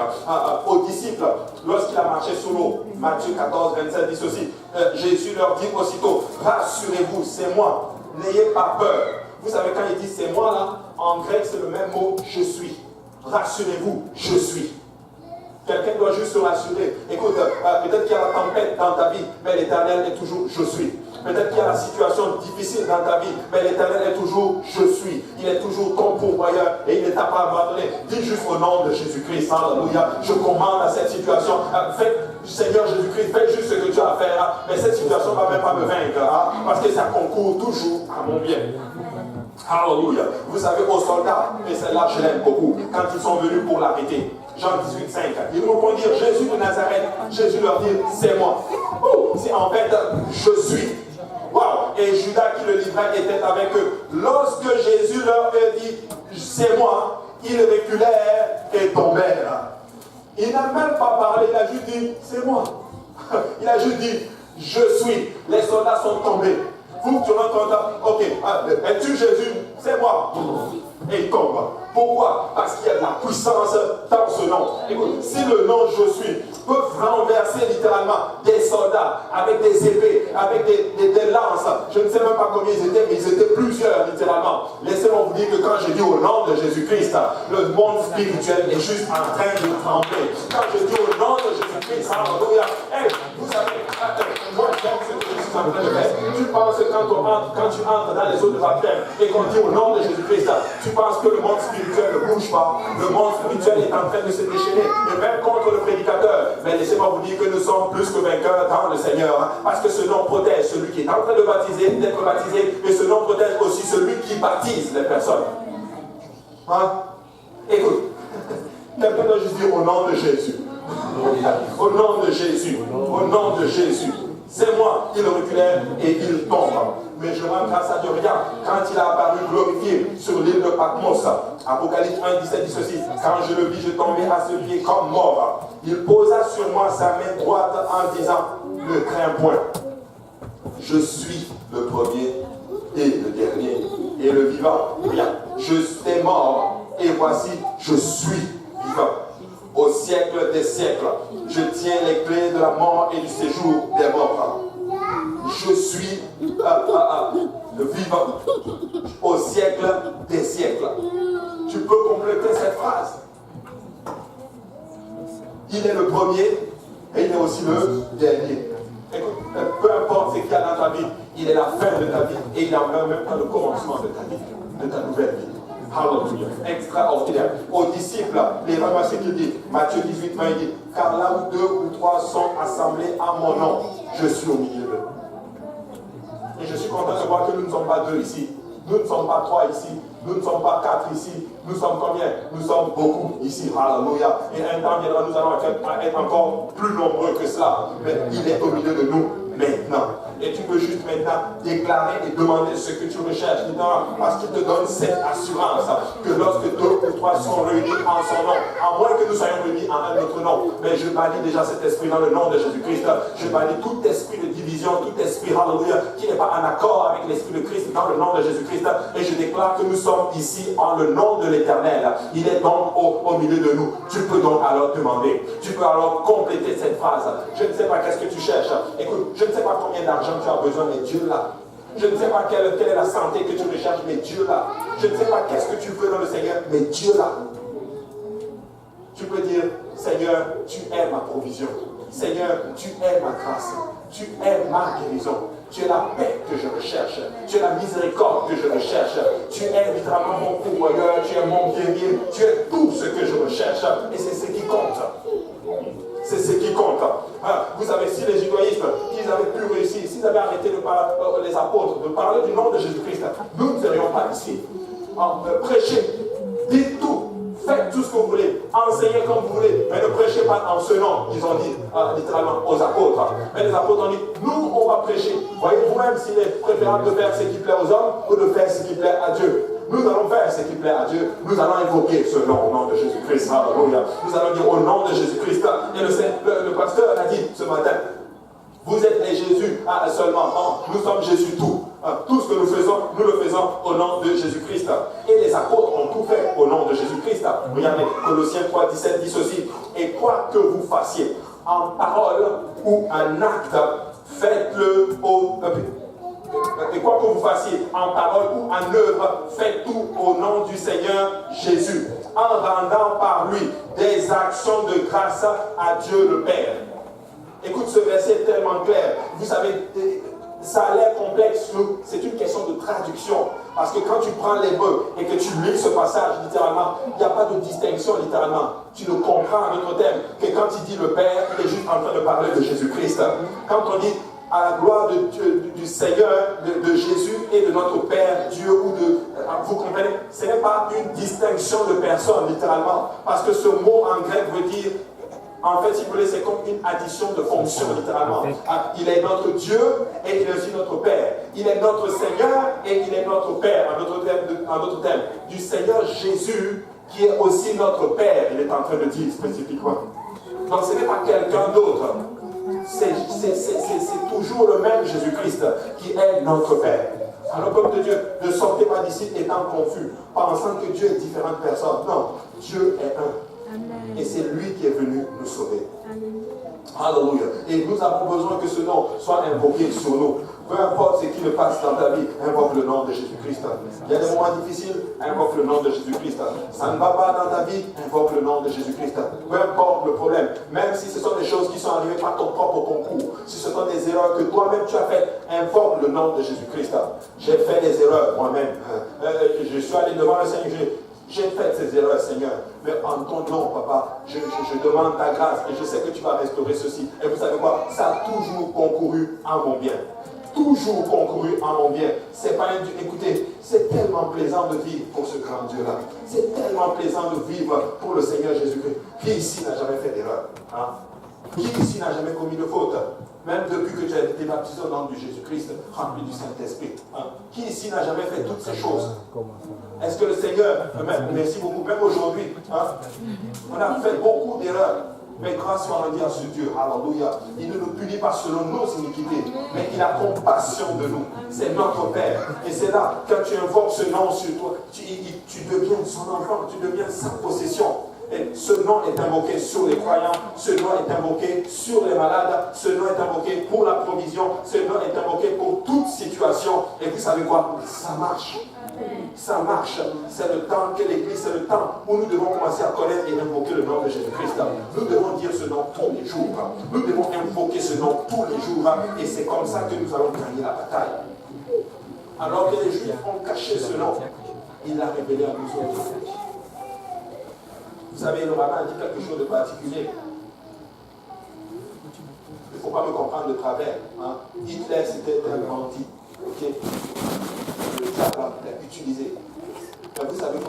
Aux disciples, lorsqu'il a marché sous l'eau, Matthieu 14, 27 dit ceci, Jésus leur dit aussitôt, rassurez-vous, c'est moi, n'ayez pas peur. Vous savez, quand il dit c'est moi là, en grec c'est le même mot, je suis. Rassurez-vous, je suis. Quelqu'un doit juste se rassurer. Écoute, peut-être qu'il y a la tempête dans ta vie, mais l'Éternel est toujours je suis. Peut-être qu'il y a la situation difficile dans ta vie, mais l'Éternel est toujours je suis. Il est toujours ton pourvoyeur et il ne t'a pas abandonné. Dis juste au nom de Jésus-Christ, alléluia. Je commande à cette situation. Seigneur Jésus-Christ, fais juste ce que tu as à faire. Mais cette situation ne va même pas me vaincre. Parce que ça concourt toujours à mon bien. Alléluia. Vous savez, aux soldats, et celle-là je l'aime beaucoup, quand ils sont venus pour l'arrêter. Jean 18, 5. Ils vont dire Jésus de Nazareth. Jésus leur dit c'est moi. C'est en fait je suis. Wow. Et Judas qui le livrait était avec eux. Lorsque Jésus leur a dit c'est moi, ils reculèrent et tombèrent. Il n'a même pas parlé, il a juste dit c'est moi. Il a juste dit je suis. Les soldats sont tombés. Vous, tu rends compte, ok, es-tu Jésus? C'est moi. Et il tombe. Pourquoi? Parce qu'il y a de la puissance dans ce nom. Écoute, si le nom je suis peut renverser littéralement des soldats avec des épées, avec des lances, je ne sais même pas combien ils étaient, mais ils étaient plusieurs littéralement. Laissez-moi vous dire que quand je dis au nom de Jésus-Christ, le monde spirituel est juste en train de trembler. Quand je dis au nom de Jésus-Christ, alléluia, vous savez, moi j'aime ce que je suis en train de faire. Tu penses que quand tu entres dans les eaux de baptême et qu'on dit au nom de Jésus-Christ, tu penses que le monde spirituel ne bouge pas. Le monde spirituel est en train de se déchaîner, et même contre le prédicateur. Mais laissez-moi vous dire que nous sommes plus que vainqueurs dans le Seigneur, parce que ce nom protège celui qui est en train de baptiser, d'être baptisé, et ce nom protège aussi celui qui baptise les personnes. Écoute, quelqu'un doit juste dire au nom de Jésus. Au nom de Jésus. Au nom de Jésus. C'est moi. Il reculait et il tombe. Mais je rends grâce à Dieu. Regarde, quand il a apparu glorifié sur l'île de Patmos, Apocalypse 1, 17 dit ceci. Quand je le vis, je tombais à ses pieds comme mort. Il posa sur moi sa main droite en disant, ne crains point. Je suis le premier et le dernier et le vivant. Regarde, je suis mort et voici, je suis vivant. Au siècle des siècles, je tiens les clés de la mort et du séjour des morts. Je suis le vivant. Au siècle des siècles. Tu peux compléter cette phrase. Il est le premier et il est aussi le dernier. Écoute, peu importe ce qu'il y a dans ta vie, il est la fin de ta vie et il est en même temps le commencement de ta vie, de ta nouvelle vie. Hallelujah. Extraordinaire. Aux disciples, les romains, ce qu'il dit, Matthieu 18, 20, il dit, car là où 2 ou 3 sont assemblés à mon nom, je suis au milieu d'eux. Et je suis content de voir que nous ne sommes pas 2 ici, nous ne sommes pas 3 ici, nous ne sommes pas 4 ici, nous sommes combien? Nous sommes beaucoup ici. Hallelujah. Et un temps viendra, nous allons être encore plus nombreux que cela. Mais il est au milieu de nous maintenant. Et tu peux juste maintenant déclarer et demander ce que tu recherches. Parce qu'il te donne cette assurance que lorsque 2 ou 3 sont réunis en son nom, à moins que nous soyons réunis en un autre nom, mais je bannis déjà cet esprit dans le nom de Jésus-Christ. Je bannis tout esprit de division, tout esprit, hallelujah, qui n'est pas en accord avec l'esprit de Christ dans le nom de Jésus-Christ. Et je déclare que nous sommes ici en le nom de l'Éternel. Il est donc au milieu de nous. Tu peux donc alors demander. Tu peux alors compléter cette phrase. Je ne sais pas qu'est-ce que tu cherches. Écoute, je ne sais pas combien d'argent tu as besoin, mais Dieu là. Je ne sais pas quelle est la santé que tu recherches, mais Dieu l'a. Je ne sais pas qu'est-ce que tu veux dans le Seigneur, mais Dieu l'a. Tu peux dire, Seigneur, tu es ma provision. Seigneur, tu es ma grâce. Tu es ma guérison. Tu es la paix que je recherche. Tu es la miséricorde que je recherche. Tu es littéralement mon pourvoyeur. Tu es mon bien-aimé. Tu es tout ce que je recherche. Et c'est ce qui compte. C'est ce qui compte. Vous savez, si les judaïstes, ils avaient pu réussir, s'ils avaient arrêté les apôtres de parler du nom de Jésus-Christ, nous ne serions pas ici. Prêchez, dites tout. Faites tout ce que vous voulez, enseignez comme vous voulez, mais ne prêchez pas en ce nom, ils ont dit littéralement aux apôtres. Mais les apôtres ont dit, nous on va prêcher. Voyez vous-même s'il est préférable de faire ce qui plaît aux hommes ou de faire ce qui plaît à Dieu. Nous allons faire ce qui plaît à Dieu. Nous allons invoquer ce nom au nom de Jésus-Christ. Alléluia. Nous allons dire au nom de Jésus-Christ. Et le pasteur a dit ce matin, vous êtes les Jésus seulement. Nous sommes Jésus tout. Tout ce que nous faisons, nous le faisons au nom de Jésus-Christ. Et les apôtres ont tout fait au nom de Jésus-Christ. Regardez, Colossiens 3, 17 dit ceci. Et quoi que vous fassiez, en parole ou en acte, faites-le au... Et quoi que vous fassiez, en parole ou en œuvre, faites tout au nom du Seigneur Jésus, en rendant par lui des actions de grâce à Dieu le Père. Écoute, ce verset est tellement clair. Vous savez, ça a l'air complexe, c'est une question de traduction. Parce que quand tu prends l'hébreu et que tu lis ce passage, littéralement, il n'y a pas de distinction, littéralement. Tu le comprends à notre thème, que quand il dit le Père, il est juste en train de parler de Jésus-Christ. Quand on dit à la gloire de Dieu, du Seigneur, de Jésus et de notre Père, Dieu, vous comprenez, ce n'est pas une distinction de personne, littéralement. Parce que ce mot en grec veut dire, en fait, si vous voulez, c'est comme une addition de fonctions, littéralement. Il est notre Dieu et il est aussi notre Père. Il est notre Seigneur et il est notre Père, en d'autres termes. Du Seigneur Jésus, qui est aussi notre Père, il est en train de dire spécifiquement. Donc ce n'est pas quelqu'un d'autre. C'est toujours le même Jésus-Christ qui est notre Père. Alors, peuple de Dieu, ne sortez pas d'ici étant confus, pensant que Dieu est différentes personnes. Non, Dieu est un. Et c'est lui qui est venu nous sauver. Alléluia. Et nous avons besoin que ce nom soit invoqué sur nous. Peu importe ce qui ne passe dans ta vie, invoque le nom de Jésus-Christ. Il y a des moments difficiles, invoque le nom de Jésus-Christ. Ça ne va pas dans ta vie, invoque le nom de Jésus-Christ. Peu importe le problème, même si ce sont des choses qui sont arrivées par ton propre concours, si ce sont des erreurs que toi-même tu as faites, invoque le nom de Jésus-Christ. J'ai fait des erreurs moi-même. Je suis allé devant le Seigneur. J'ai fait ces erreurs, Seigneur, mais en ton nom, papa, je demande ta grâce et je sais que tu vas restaurer ceci. Et vous savez quoi? Ça a toujours concouru à mon bien. Toujours concouru à mon bien. C'est pas écoutez, c'est tellement plaisant de vivre pour ce grand Dieu-là. C'est tellement plaisant de vivre pour le Seigneur Jésus-Christ. Qui ici n'a jamais fait d'erreur? Qui ici n'a jamais commis de faute? Même depuis que tu as été baptisé au nom de Jésus-Christ, rempli du Saint-Esprit. Qui ici n'a jamais fait toutes ces choses? Est-ce que le Seigneur, merci beaucoup, même aujourd'hui, on a fait beaucoup d'erreurs, mais grâce soit rendue à ce Dieu, alléluia. Il ne nous punit pas selon nos iniquités, mais il a compassion de nous. C'est notre Père. Et c'est là, quand tu invoques ce nom sur toi, tu deviens son enfant, tu deviens sa possession. Et ce nom est invoqué sur les croyants, ce nom est invoqué sur les malades, ce nom est invoqué pour la provision, ce nom est invoqué pour toute situation. Et vous savez quoi? Ça marche. Ça marche. C'est le temps que l'Église, c'est le temps où nous devons commencer à connaître et invoquer le nom de Jésus-Christ. Nous devons dire ce nom tous les jours. Nous devons invoquer ce nom tous les jours. Et c'est comme ça que nous allons gagner la bataille. Alors que les Juifs ont caché ce nom, il l'a révélé à nous autres. Vous savez, le rabbin a dit quelque chose de particulier. Il ne faut pas me comprendre de travers. Hitler, c'était un bandit. Okay? Le diable l'a utilisé. Mais vous savez